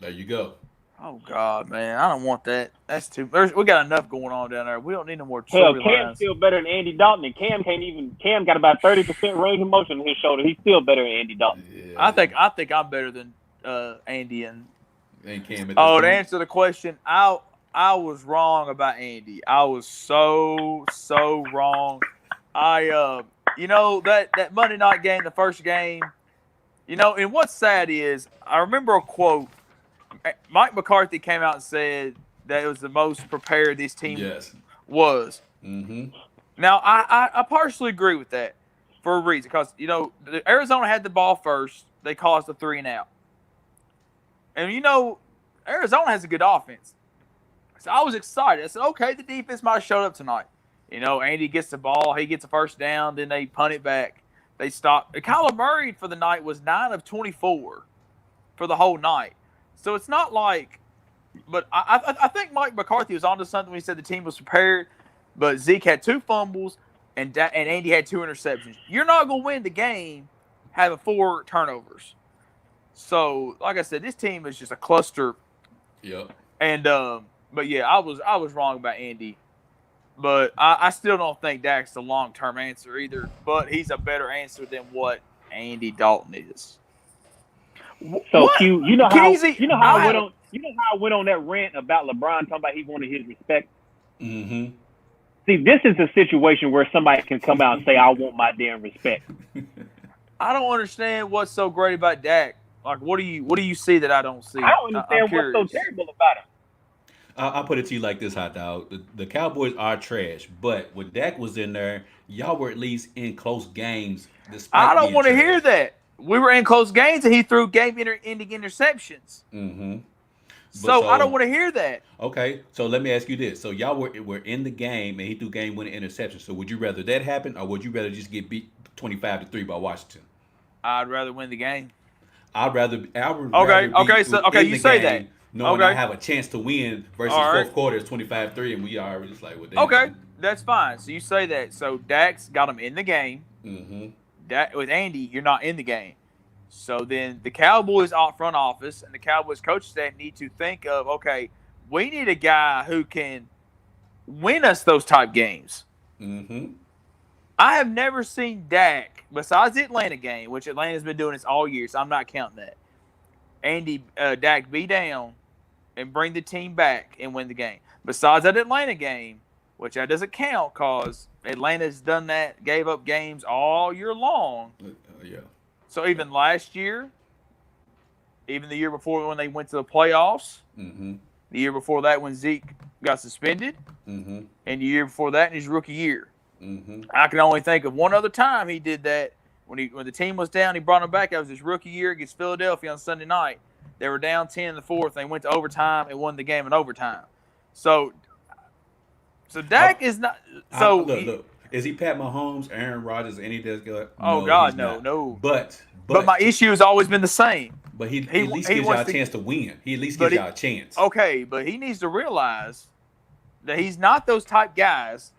There you go. Oh God, man, I don't want that. That's too. We got enough going on down there. We don't need no more Hell, storylines. Cam's still better than Andy Dalton, and Cam got about 30% range of motion on his shoulder. He's still better than Andy Dalton. Yeah. I think I'm better than Andy and Cam. To answer the question, I was wrong about Andy. I was so wrong. That Monday night game, the first game, and what's sad is I remember a quote. Mike McCarthy came out and said that it was the most prepared this team was. Mm-hmm. Now, I partially agree with that for a reason because, Arizona had the ball first. They caused a 3-and-out. And, Arizona has a good offense. So I was excited. I said, okay, the defense might have showed up tonight. Andy gets the ball. He gets a first down. Then they punt it back. They stop. Kyler Murray for the night was 9 of 24 for the whole night. So it's not like – but I think Mike McCarthy was onto something when he said the team was prepared. But Zeke had 2 fumbles and Andy had 2 interceptions. You're not going to win the game having 4 turnovers. So, like I said, this team is just a cluster. Yep. And but yeah, I was wrong about Andy. But I still don't think Dak's the long-term answer either. But he's a better answer than what Andy Dalton is. So what? Q, you know how I went on that rant about LeBron talking about he wanted his respect. Mm-hmm. See, this is a situation where somebody can come out and say, "I want my damn respect." I don't understand what's so great about Dak. Like, what do you see that I don't see? I don't understand what's so terrible about him. I'll put it to you like this, Hot Dog. The Cowboys are trash, but when Dak was in there, y'all were at least in close games. I don't want to hear that. We were in close games, and he threw game-ending interceptions. Mm-hmm. So I don't want to hear that. Okay, so let me ask you this. So y'all were in the game, and he threw game-winning interceptions. So would you rather that happen, or would you rather just get beat 25-3 by Washington? I'd rather win the game. Okay, you say that. Knowing I have a chance to win versus fourth quarter is 25-3, and we are just like, okay, that's fine. So you say that. So Dak's got him in the game. Mm-hmm. With Andy, you're not in the game. So then the Cowboys front office and the Cowboys coaching staff need to think of, okay, we need a guy who can win us those type games. Mm-hmm. I have never seen Dak, besides the Atlanta game, which Atlanta's been doing this all year, so I'm not counting that. Dak be down and bring the team back and win the game. Besides that Atlanta game, which that doesn't count because Atlanta's done that, gave up games all year long. Yeah. So even last year, even the year before when they went to the playoffs, mm-hmm. the year before that when Zeke got suspended, mm-hmm. and the year before that in his rookie year. Mm-hmm. I can only think of one other time he did that. When the team was down, he brought him back. That was his rookie year against Philadelphia on Sunday night. They were down 10 in the fourth. They went to overtime and won the game in overtime. So Dak is not. So look. Is he Pat Mahomes, Aaron Rodgers, any of those guys? Oh, no, God, no. But my issue has always been the same. But he at least gives y'all a chance to win. He at least gives y'all a chance. Okay, but he needs to realize that he's not those type guys,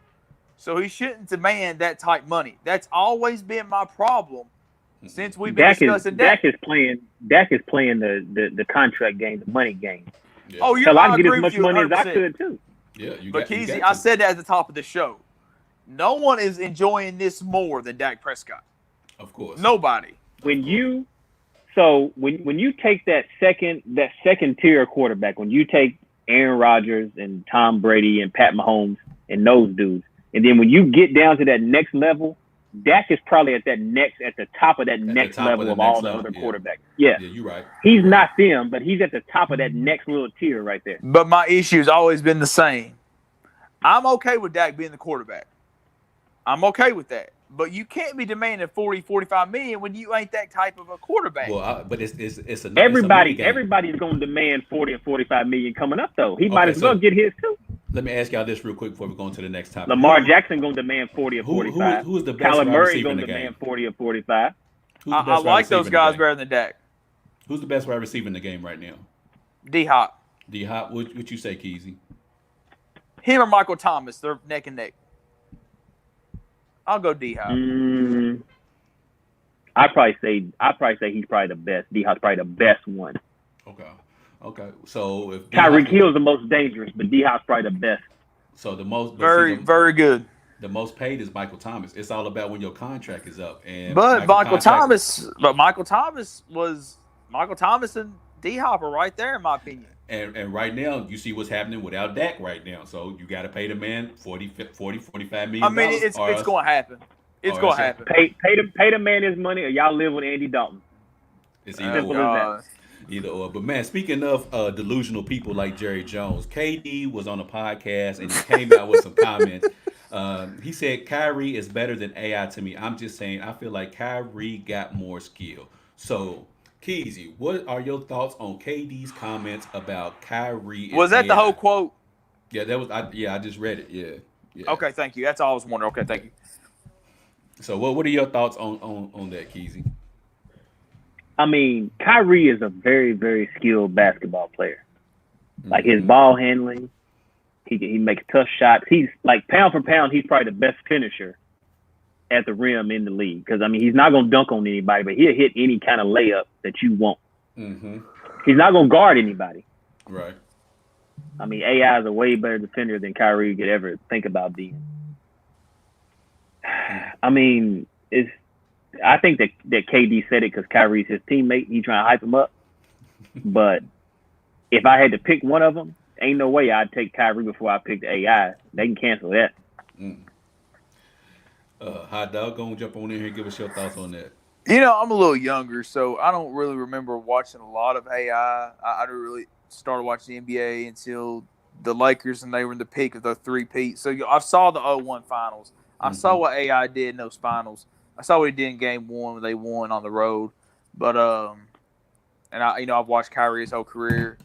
so he shouldn't demand that type money. That's always been my problem since we've been discussing Dak. Dak is playing the contract game, the money game. Yeah. Oh, so I can get as much money as I could too. Yeah, but Keezy, I said that at the top of the show. No one is enjoying this more than Dak Prescott. Of course. Nobody. When you take that second tier quarterback, when you take Aaron Rodgers and Tom Brady and Pat Mahomes and those dudes, and then when you get down to that next level, Dak is probably at the top of that next level of all the other quarterbacks. Yeah, you're right. He's not them, but he's at the top of that next little tier right there. But my issue has always been the same. I'm okay with Dak being the quarterback. I'm okay with that. But you can't be demanding 40, 45 million when you ain't that type of a quarterback. Well, but it's everybody's going to demand 40 or 45 million coming up though. He might as well get his too. Let me ask y'all this real quick before we go on to the next topic. Lamar Jackson going to demand 40 or 45. Who's the best Kyler wide Murray receiver in going the to demand game? 40 or 45. Who's the I best wide like receiver those in the guys game? better than Dak. Who's the best wide receiver in the game right now? D-Hop. D Hop. What you say, Keezy? Him or Michael Thomas, they're neck and neck. I'll go D-Hop. I'd probably say he's probably the best. D Hop's probably the best one. Okay. So if Tyreek Hill's the most dangerous, but D Hop's probably the best. So the most, Very good. The most paid is Michael Thomas. It's all about when your contract is up. And But Michael Thomas and D Hop are right there in my opinion. And right now, you see what's happening without Dak right now. So you got to pay the man $45 million. I mean, it's going to happen. It's going to happen. Pay the man his money, or y'all live with Andy Dalton. It's either or. But man, speaking of delusional people like Jerry Jones, KD was on a podcast and he came out with some comments. He said Kyrie is better than AI to me. I'm just saying I feel like Kyrie got more skill. So Keezy, what are your thoughts on KD's comments about Kyrie? And was that AI? The whole quote? Yeah, that was. I just read it. Yeah. Okay, thank you. That's all I was wondering. Okay, thank you. So what are your thoughts on that, Keezy? I mean, Kyrie is a very, very skilled basketball player. Like his ball handling, he makes tough shots. He's like pound for pound, he's probably the best finisher at the rim in the league. Because I mean, he's not gonna dunk on anybody, but he'll hit any kind of layup that you want. He's not gonna guard anybody. Right. I mean, AI is a way better defender than Kyrie could ever think about being. I mean, I think that KD said it because Kyrie's his teammate. He's trying to hype him up. But if I had to pick one of them, ain't no way I'd take Kyrie before I picked AI. They can cancel that. Hot Dog, go and jump on in here and give us your thoughts on that. You know, I'm a little younger, so I don't really remember watching a lot of AI. I didn't really start watching the NBA until the Lakers, and they were in the peak of the three-peat. So I saw the 0-1 finals. I saw what AI did in those finals. I saw what he did in game one when they won on the road. But I've watched Kyrie his whole career.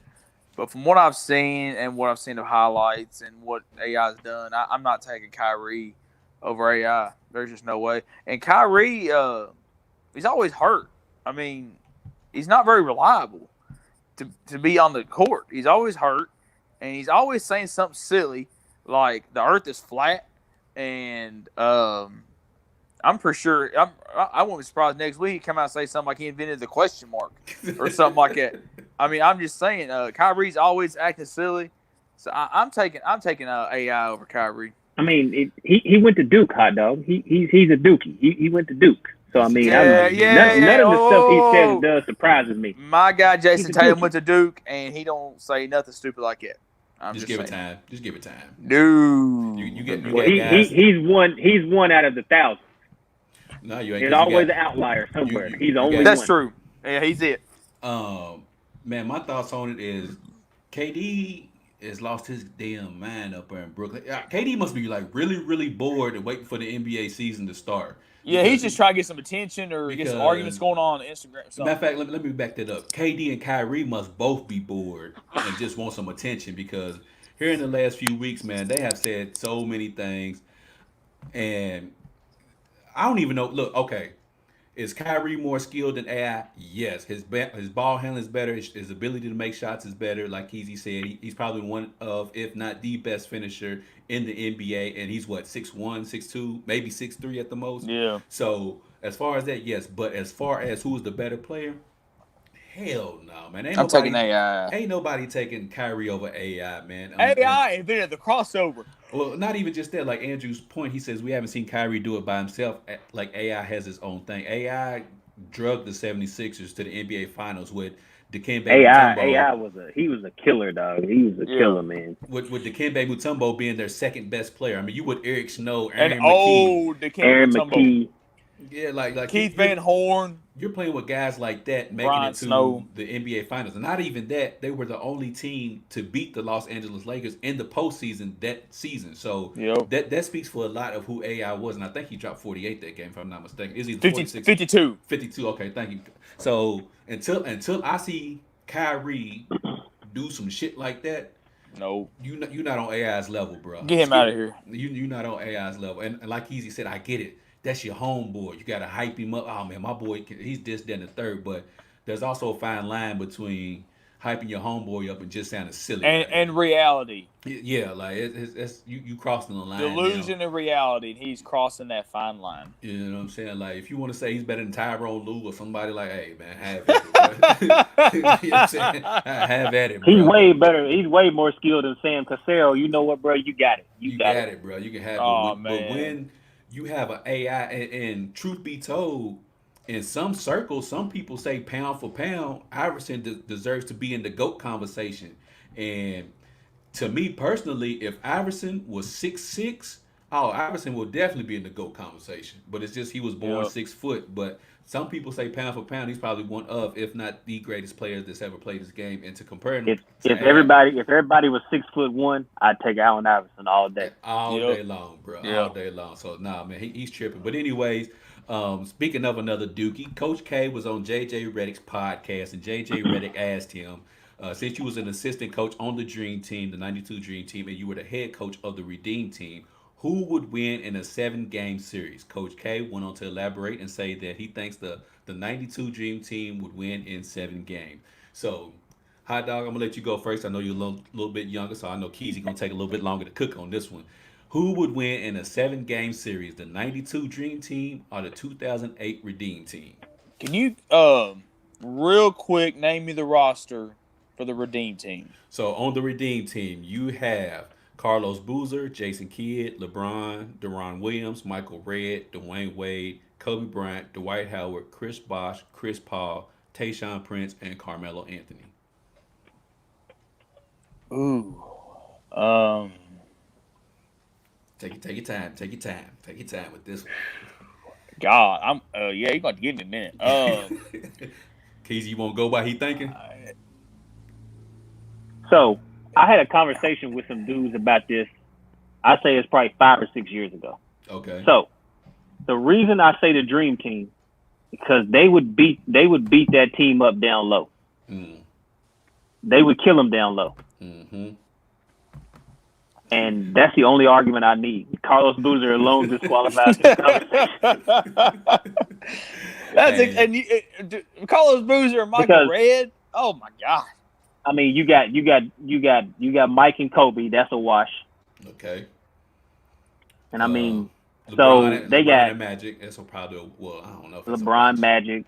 But from what I've seen and what I've seen of highlights and what AI's done, I'm not taking Kyrie over AI. There's just no way. And Kyrie, he's always hurt. I mean, he's not very reliable to be on the court. He's always hurt, and he's always saying something silly like the earth is flat. And I'm pretty sure I won't be surprised next week he come out and say something like he invented the question mark or something like that. I mean, I'm just saying, Kyrie's always acting silly, so I'm taking AI over Kyrie. I mean, he went to Duke, Hot Dog. He's a Dookie. He went to Duke. So I mean, none of the stuff he says and does surprises me. My guy Jason Tatum went to Duke, and he don't say nothing stupid like that. Just give it time. Just give it time. No, you get guys. He's one out of the thousands. No, you ain't. There's always an outlier somewhere. He's the only one. That's true. Yeah, he's it. Man, my thoughts on it is KD has lost his damn mind up there in Brooklyn. KD must be like really, really bored and waiting for the NBA season to start. Yeah, he's just trying to get some attention or get some arguments going on Instagram. Matter of fact, let me back that up. KD and Kyrie must both be bored and just want some attention because here in the last few weeks, man, they have said so many things. And I don't even know. Look, okay. Is Kyrie more skilled than AI? Yes. His ball handling is better. His ability to make shots is better. Like Keezy said, he's probably one of, if not the best finisher in the NBA. And he's what, 6'1", 6'2", maybe 6'3" at the most? Yeah. So as far as that, yes. But as far as who's the better player, hell no, man. I'm taking AI. Ain't nobody taking Kyrie over AI, man. AI invented the crossover. Well, not even just that. Like Andrew's point, he says we haven't seen Kyrie do it by himself. Like AI has his own thing. AI drugged the 76ers to the NBA Finals with Dikembe Mutombo. AI was a killer, dog. He was a killer, man. With Dikembe Mutombo being their second best player. I mean, you would Eric Snow, Aaron McKee. Yeah, like Keith Van Horn. You're playing with guys like that making Brian it to Snow. the NBA Finals. And not even that, they were the only team to beat the Los Angeles Lakers in the postseason that season. So that speaks for a lot of who AI was. And I think he dropped 48 that game, if I'm not mistaken. Is he 46? 52. 52, okay, thank you. So until I see Kyrie do some shit like that, no, you're not on AI's level, bro. Get him out of here. You're not on AI's level. And like Easy said, I get it. that's your homeboy. You got to hype him up. Oh man, my boy, he's this, that, and the third. But there's also a fine line between hyping your homeboy up and just sounding silly And around him. and reality. Yeah, like it's you crossing the line now. Delusion and reality, and he's crossing that fine line. You know what I'm saying? Like, if you want to say he's better than Tyrone Lue or somebody, like, hey, man, have at it, bro. You know what I'm saying? Have at it, He's bro. way better. He's way more skilled than Sam Cassell. You know what, bro? You got it. You got got it. it, bro. You can have it. Oh, But man. when you have an AI, and truth be told, in some circles, some people say pound for pound, Iverson deserves to be in the GOAT conversation. And to me personally, if Iverson was 6'6", oh, Iverson will definitely be in the GOAT conversation. But it's just he was born Yep. 6 foot. But some people say pound for pound, he's probably one of, if not the greatest players that's ever played this game. And to compare him to If everybody was 6'1", I'd take Allen Iverson all day. all Yep. day long, bro, all Yep. day long. So nah, man, he's tripping. But anyways, speaking of another Dookie, Coach K was on JJ Redick's podcast, and JJ Redick asked him, since you was an assistant coach on the Dream Team, the '92 Dream Team, and you were the head coach of the Redeem Team, who would win in a 7-game series? Coach K went on to elaborate and say that he thinks the '92 Dream Team would win in 7 games. So, Hot Dog, I'm gonna let you go first. I know you're a little bit younger, so I know Keezy gonna take a little bit longer to cook on this one. Who would win in a 7-game series, the '92 Dream Team or the 2008 Redeem Team? Can you real quick name me the roster for the Redeem Team? So on the Redeem Team, you have Carlos Boozer, Jason Kidd, LeBron, Deron Williams, Michael Redd, Dwayne Wade, Kobe Bryant, Dwight Howard, Chris Bosh, Chris Paul, Tayshaun Prince, and Carmelo Anthony. Ooh. Take your time. Take your time with this one. God, I'm yeah, you're gonna give me a minute. Keezy, you won't go by he thinking? So I had a conversation with some dudes about this. I say it's probably 5 or 6 years ago. Okay. So the reason I say the Dream Team, because they would beat that team up down low. Mm. They would kill them down low. Mm-hmm. And that's the only argument I need. Carlos Boozer alone disqualifies this conversation. That's it. And Carlos Boozer and Michael Redd. Oh my God. I mean, you got Mike and Kobe. That's a wash. Okay. And I mean, LeBron, they LeBron got and Magic. That's probably I don't know. If LeBron, Magic.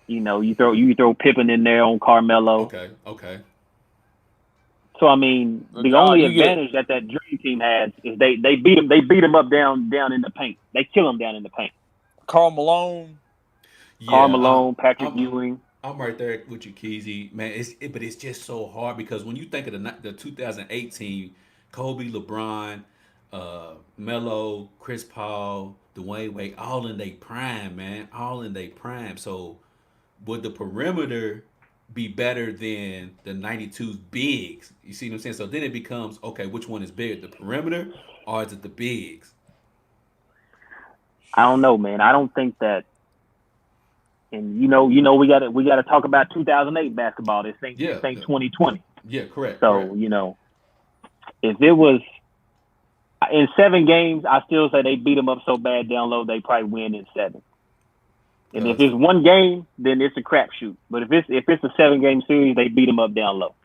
You know, you throw Pippen in there on Carmelo. Okay. So I mean, the only advantage that Dream Team has is they beat them up down in the paint. They kill them down in the paint. Karl Malone. Yeah, Patrick Ewing. I'm right there with you, Keezy. Man, but it's just so hard because when you think of the 2018, Kobe, LeBron, Melo, Chris Paul, Dwayne Wade, all in their prime, man. All in their prime. So would the perimeter be better than the 92's bigs? You see what I'm saying? So then it becomes, okay, which one is bigger, the perimeter or is it the bigs? I don't know, man. I don't think that. And we gotta talk about 2008 basketball. This ain't 2020. Yeah, correct. So correct. If it was in 7 games, I still say they beat them up so bad down low they probably win in 7. And if it's 1 game, then it's a crapshoot. But if it's a 7-game series, they beat them up down low.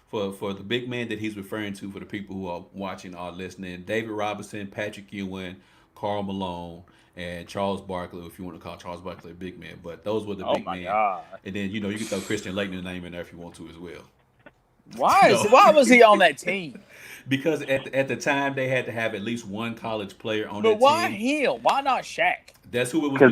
For the big man that he's referring to, for the people who are watching or listening, David Robinson, Patrick Ewing, Karl Malone, and Charles Barkley, if you want to call Charles Barkley a big man. But those were the big men. God. And then, you can throw Christian Laettner's name in there if you want to as well. Why was he on that team? Because at the time, they had to have at least one college player on that team. But why him? Why not Shaq? That's who it was. Because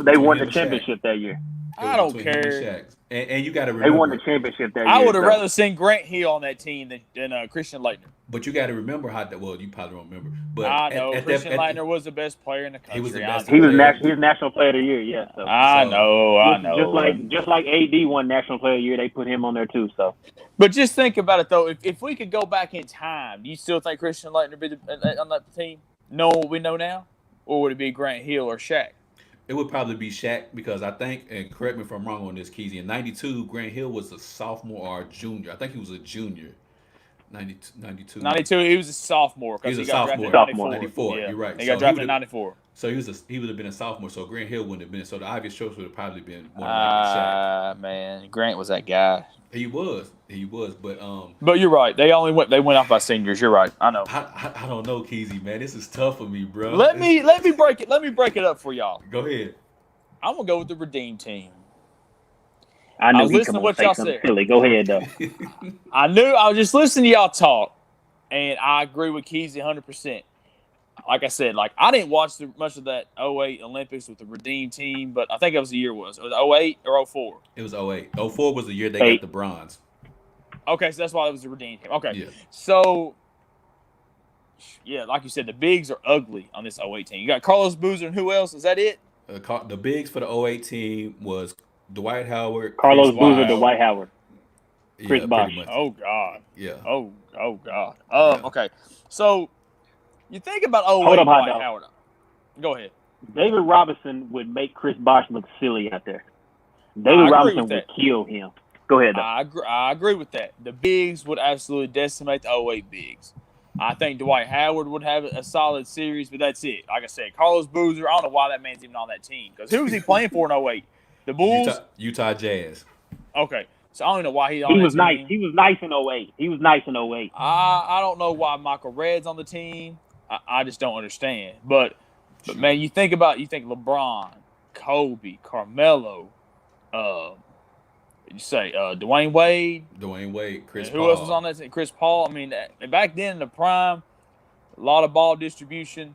they won the championship that year. I don't care. And you got to remember. They won the championship that year. I would have rather seen Grant Hill on that team than Christian Laettner. But you got to remember you probably don't remember. But I know Christian Laettner was the best player in the country. He was the best. He was National Player of the Year. Yeah. So. I know. Just like AD won National Player of the Year, they put him on there too. So. But just think about it though. If we could go back in time, do you still think Christian Laettner be on that team? Know what we know now, or would it be Grant Hill or Shaq? It would probably be Shaq because I think, and correct me if I'm wrong on this, Keezy, in '92, Grant Hill was a sophomore or a junior. I think he was a junior. 92. 92, he was a sophomore. He was a got sophomore. Drafted in 94. Yeah. You're right. He got drafted in 94. So he would have been a sophomore. So Grant Hill wouldn't have been. So the obvious choice would have probably been more than likely Shaq. Man, Grant was that guy. He was, but But you're right. They went off by seniors. You're right. I know. I don't know, Keezy, man. This is tough for me, bro. Let me break it. Let me break it up for y'all. Go ahead. I'm gonna go with the Redeem team. I knew was he listening come to on what say y'all something said. silly. Go ahead, though. I was just listening to y'all talk, and I agree with Keezy 100%. Like I said, I didn't watch much of that 08 Olympics with the Redeem team, but I think it was the year was. It was 08 or 04? It was 08. 04 was the year they got the bronze. Okay, so that's why it was the Redeem team. Okay. Yeah. So, yeah, like you said, the bigs are ugly on this 08 team. You got Carlos Boozer and who else? Is that it? The bigs for the 08 team was Dwight Howard, Carlos Chris Boozer, Bosh. Dwight Howard. Chris Bosh. Oh, God. Yeah. Oh God. Yeah. Okay. So, you think about 08 Hold up, Dwight Hot Dog. Howard. Go ahead. David Robinson would make Chris Bosh look silly out there. I David agree Robinson with would that. kill him. Go ahead, though. I agree with that. The bigs would absolutely decimate the 08 bigs. I think Dwight Howard would have a solid series, but that's it. Like I said, Carlos Boozer, I don't know why that man's even on that team. Because who was he playing for in 08? The Bulls? Utah Jazz. Okay. So I don't know why he's on He that was team. nice. He was nice in 08. He was nice in 08. I don't know why Michael Redd's on the team. I just don't understand. But man, you think LeBron, Kobe, Carmelo, you say Dwayne Wade, Chris who Paul. else was on that team? Chris Paul. I mean, back then in the prime, a lot of ball distribution,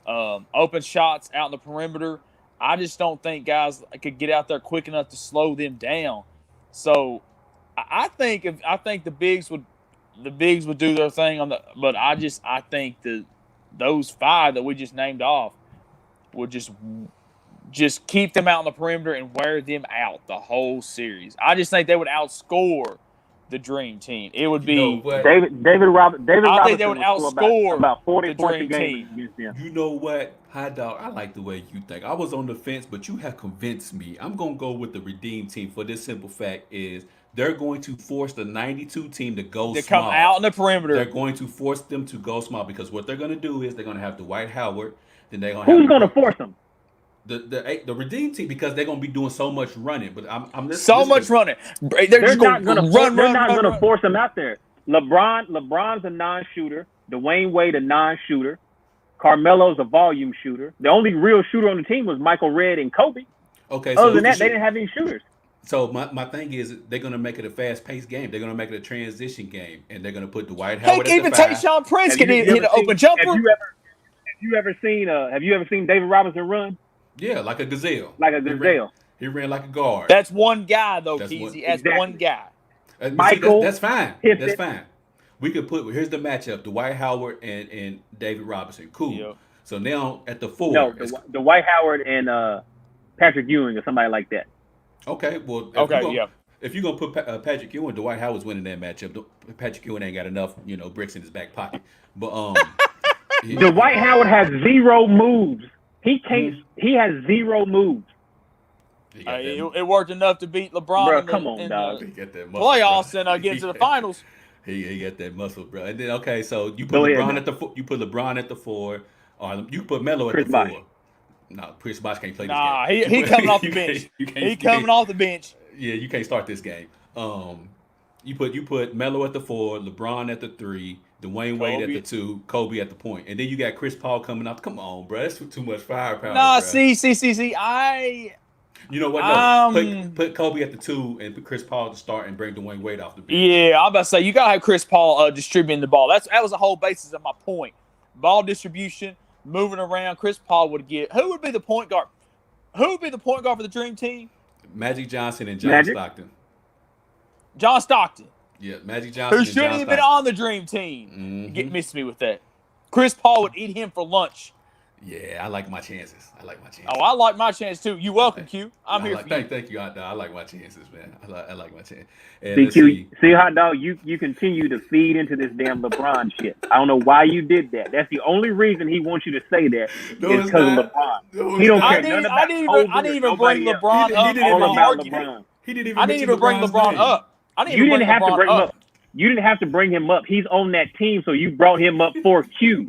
open shots out in the perimeter. I just don't think guys could get out there quick enough to slow them down. So I think the bigs would do their thing but I think those five that we just named off would just keep them out on the perimeter and wear them out the whole series. I just think they would outscore the Dream Team. It would be David Robinson. I think they would score outscore about 40 the points a Dream game Team. against them. You know what, Hot Dog? I like the way you think. I was on the fence, but you have convinced me. I'm gonna go with the Redeem Team for this simple fact is they're going to force the 92 team to go to small. come out in the perimeter. They're going to force them to go small because what they're going to do is they're going to have Dwight Howard. Then they're going to Who's going to force them? The Redeem Team because they're going to be doing so much running. But I'm much running. They're not going to run. force them out there. LeBron's a non-shooter. Dwayne Wade a non-shooter. Carmelo's a volume shooter. The only real shooter on the team was Michael Redd and Kobe. Okay. Other than that, they didn't have any shooters. So my thing is they're going to make it a fast-paced game. They're going to make it a transition game, and they're going to put Dwight Howard. Heck, even Tayshaun Prince can hit an open jumper. Have you ever seen David Robinson run? Yeah, like a gazelle. He ran like a guard. That's one guy though, Keezy. That's exactly. one guy. Michael, that's fine. Pippen. That's fine. We could here's the matchup: Dwight Howard and David Robinson. Cool. Yep. So now at the 4. No, Dwight Howard and Patrick Ewing or somebody like that. Okay, well, if you're gonna put Patrick Ewing, Dwight Howard's winning that matchup. Patrick Ewing ain't got enough, bricks in his back pocket. But Dwight Howard has 0 moves. He can't. He has 0 moves. It worked enough to beat LeBron in the playoffs and get to the finals. He got that muscle, bro. And then so you put LeBron at the you put LeBron at the 4, or you put Melo at the 4. No, Chris Bosh can't play this game. He coming off the bench. He coming off the bench. Yeah, you can't start this game. You put Melo at the 4, LeBron at the 3, Dwayne Wade at the 2, Kobe at the point, and then you got Chris Paul coming off. Come on, bro, that's too much firepower. Nah, bro. see. You know what? No, put Kobe at the 2 and put Chris Paul to start and bring Dwayne Wade off the bench. Yeah, I'm about to say you gotta have Chris Paul distributing the ball. That was the whole basis of my point. Ball distribution, moving around. Chris Paul would get. Who would be the point guard? Who would be the point guard for the Dream Team? Magic Johnson and John Stockton. John Stockton. Yeah, Magic Johnson. Who shouldn't have been on the Dream Team. Mm-hmm. Get missed me with that. Chris Paul would eat him for lunch. Yeah, I like my chances. Oh, I like my chance too. You welcome, Q. I'm here for you. Thank you, Hot Dog. I like my chances, man. I like my chance. See, Hot Dog, you continue to feed into this damn LeBron shit. I don't know why you did that. That's the only reason he wants you to say that is because of LeBron. He don't care nothing about I didn't even bring LeBron up. He didn't even. I didn't even bring LeBron up. You didn't have to bring him up. You didn't have to bring him up. He's on that team, so you brought him up for Q.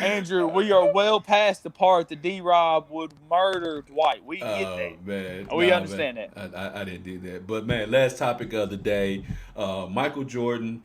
Andrew, we are well past the part that D-Rob would murder Dwight. We get Oh that. man, We nah man, understand that. I didn't do that. But man, last topic of the day, Michael Jordan.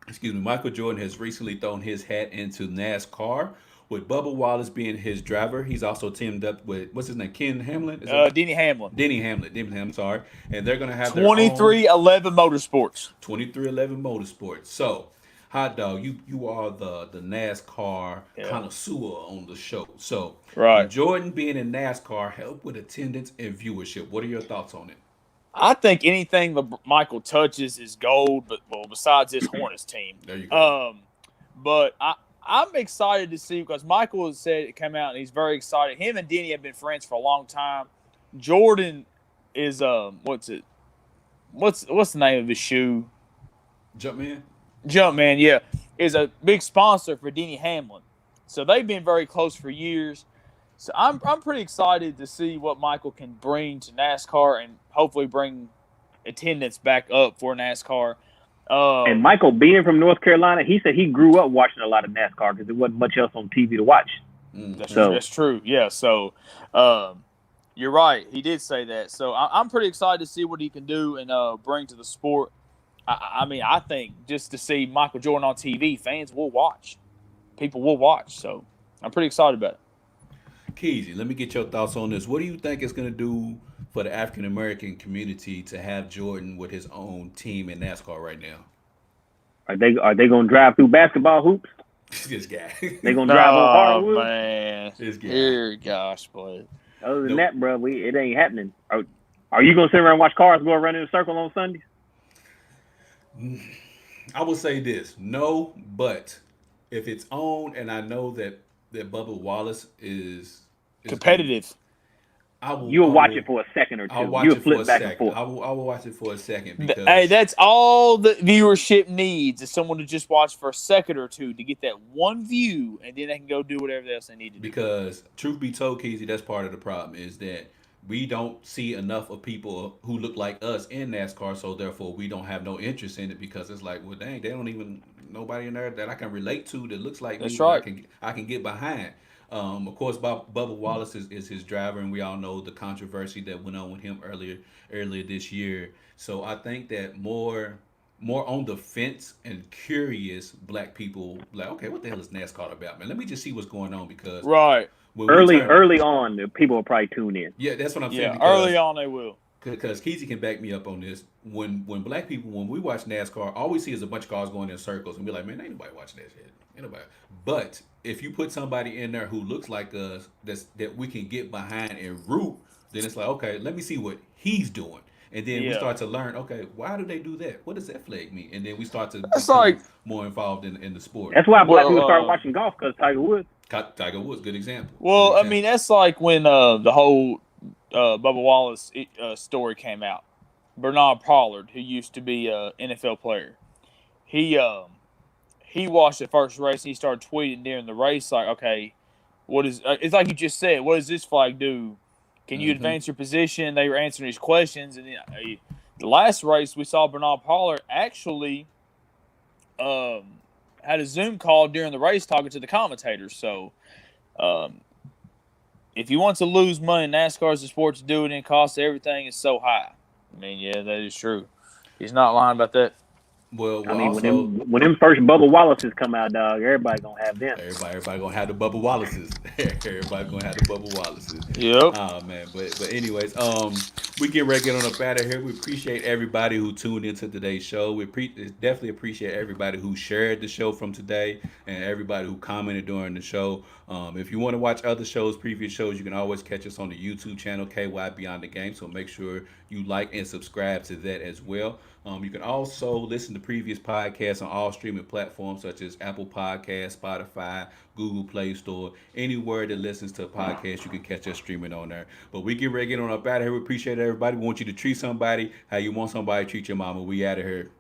Excuse me, Michael Jordan has recently thrown his hat into NASCAR with Bubba Wallace being his driver. He's also teamed up with what's his name, Ken Hamlin. Is that Denny Hamlin, Denny Hamlin? Denny Hamlin, sorry. And they're gonna have their own 2311 Motorsports. 2311 Motorsports. So, hot dog, you are the NASCAR Yeah, connoisseur on the show. So, right. with Jordan being in NASCAR, help with attendance and viewership. What are your thoughts on it? I think anything Michael touches is gold, but well, besides his Hornets team. There you go. Um, but I'm excited to see because Michael has said it came out and he's very excited. Him and Denny have been friends for a long time. Jordan is what's it? What's the name of his shoe? Jumpman. Jumpman, yeah, is a big sponsor for Denny Hamlin. So they've been very close for years. So I'm pretty excited to see what Michael can bring to NASCAR and hopefully bring attendance back up for NASCAR. And Michael, being from North Carolina, he said he grew up watching a lot of NASCAR because there wasn't much else on TV to watch. That's true. Yeah. So you're right. He did say that. So I'm pretty excited to see what he can do and bring to the sport. I mean, I think just to see Michael Jordan on TV, fans will watch. People will watch. So I'm pretty excited about it. Keezy, let me get your thoughts on this. What do you think it's going to do for the African American community to have Jordan with his own team in NASCAR right now? Are they going to drive through basketball hoops? This guy. They going to drive on hardwood? Oh man, This guy. dear gosh, boy. Other than that, bro, it ain't happening. Are you going to sit around and watch cars go around in a circle on Sundays? I will say this, no, but if it's on, and I know that Bubba Wallace is Competitive. You'll watch it for a second or two. I'll watch You'll it for flip a back and second. forth. I will watch it for a second because Hey, that's all the viewership needs is someone to just watch for a second or two to get that one view, and then they can go do whatever else they need to do. because truth be told, Keezy, that's part of the problem is that we don't see enough of people who look like us in NASCAR, so therefore we don't have no interest in it because it's like, well, dang, they don't even nobody in there that I can relate to that looks like That's me. right. I can get behind. Of course, Bubba Wallace is his driver, and we all know the controversy that went on with him earlier this year. So I think that more on the fence and curious black people like, okay, what the hell is NASCAR about, man? Let me just see what's going on because Right. when Early on, the people will probably tune in. yeah, that's what I'm saying. Yeah, Because, early on they will. because Keezy can back me up on this. When black people, when we watch NASCAR, all we see is a bunch of cars going in circles, and we're like, man, ain't nobody watching that shit. Ain't nobody. But if you put somebody in there who looks like us, that we can get behind and root, then it's like, okay, let me see what he's doing. And then we Yeah. start to learn, okay, why do they do that? What does that flag mean? And then we start to That's become like- more involved in the sport. That's why black Well, people start watching golf because Tiger Woods. Tiger Woods, good example. Well, Good I example. mean, that's like when the whole Bubba Wallace story came out. Bernard Pollard, who used to be an NFL player, he watched the first race and he started tweeting during the race like, okay, what is? It's like you just said. What does this flag do? Can you advance your position? They were answering his questions, and then the last race we saw Bernard Pollard actually had a Zoom call during the race talking to the commentators. So, if you want to lose money, NASCAR is the sport to do it, and it costs everything is so high. I mean, yeah, that is true. He's not lying about that. Well, I mean, also, when them first Bubba Wallaces come out, dog, everybody gonna have them. everybody gonna have the Bubba Wallaces. Everybody gonna have the Bubba Wallaces. Yep. Oh man, but anyways, we get ready to get on up out of here. We appreciate everybody who tuned into today's show. We definitely appreciate everybody who shared the show from today and everybody who commented during the show. If you want to watch other shows, previous shows, you can always catch us on the YouTube channel KY Beyond the Game. So make sure you like and subscribe to that as well. You can also listen to previous podcasts on all streaming platforms such as Apple Podcasts, Spotify, Google Play Store, anywhere that listens to a podcast, you can catch us streaming on there. But we get ready to get on up out of here. We appreciate everybody. We want you to treat somebody how you want somebody to treat your mama. We out of here.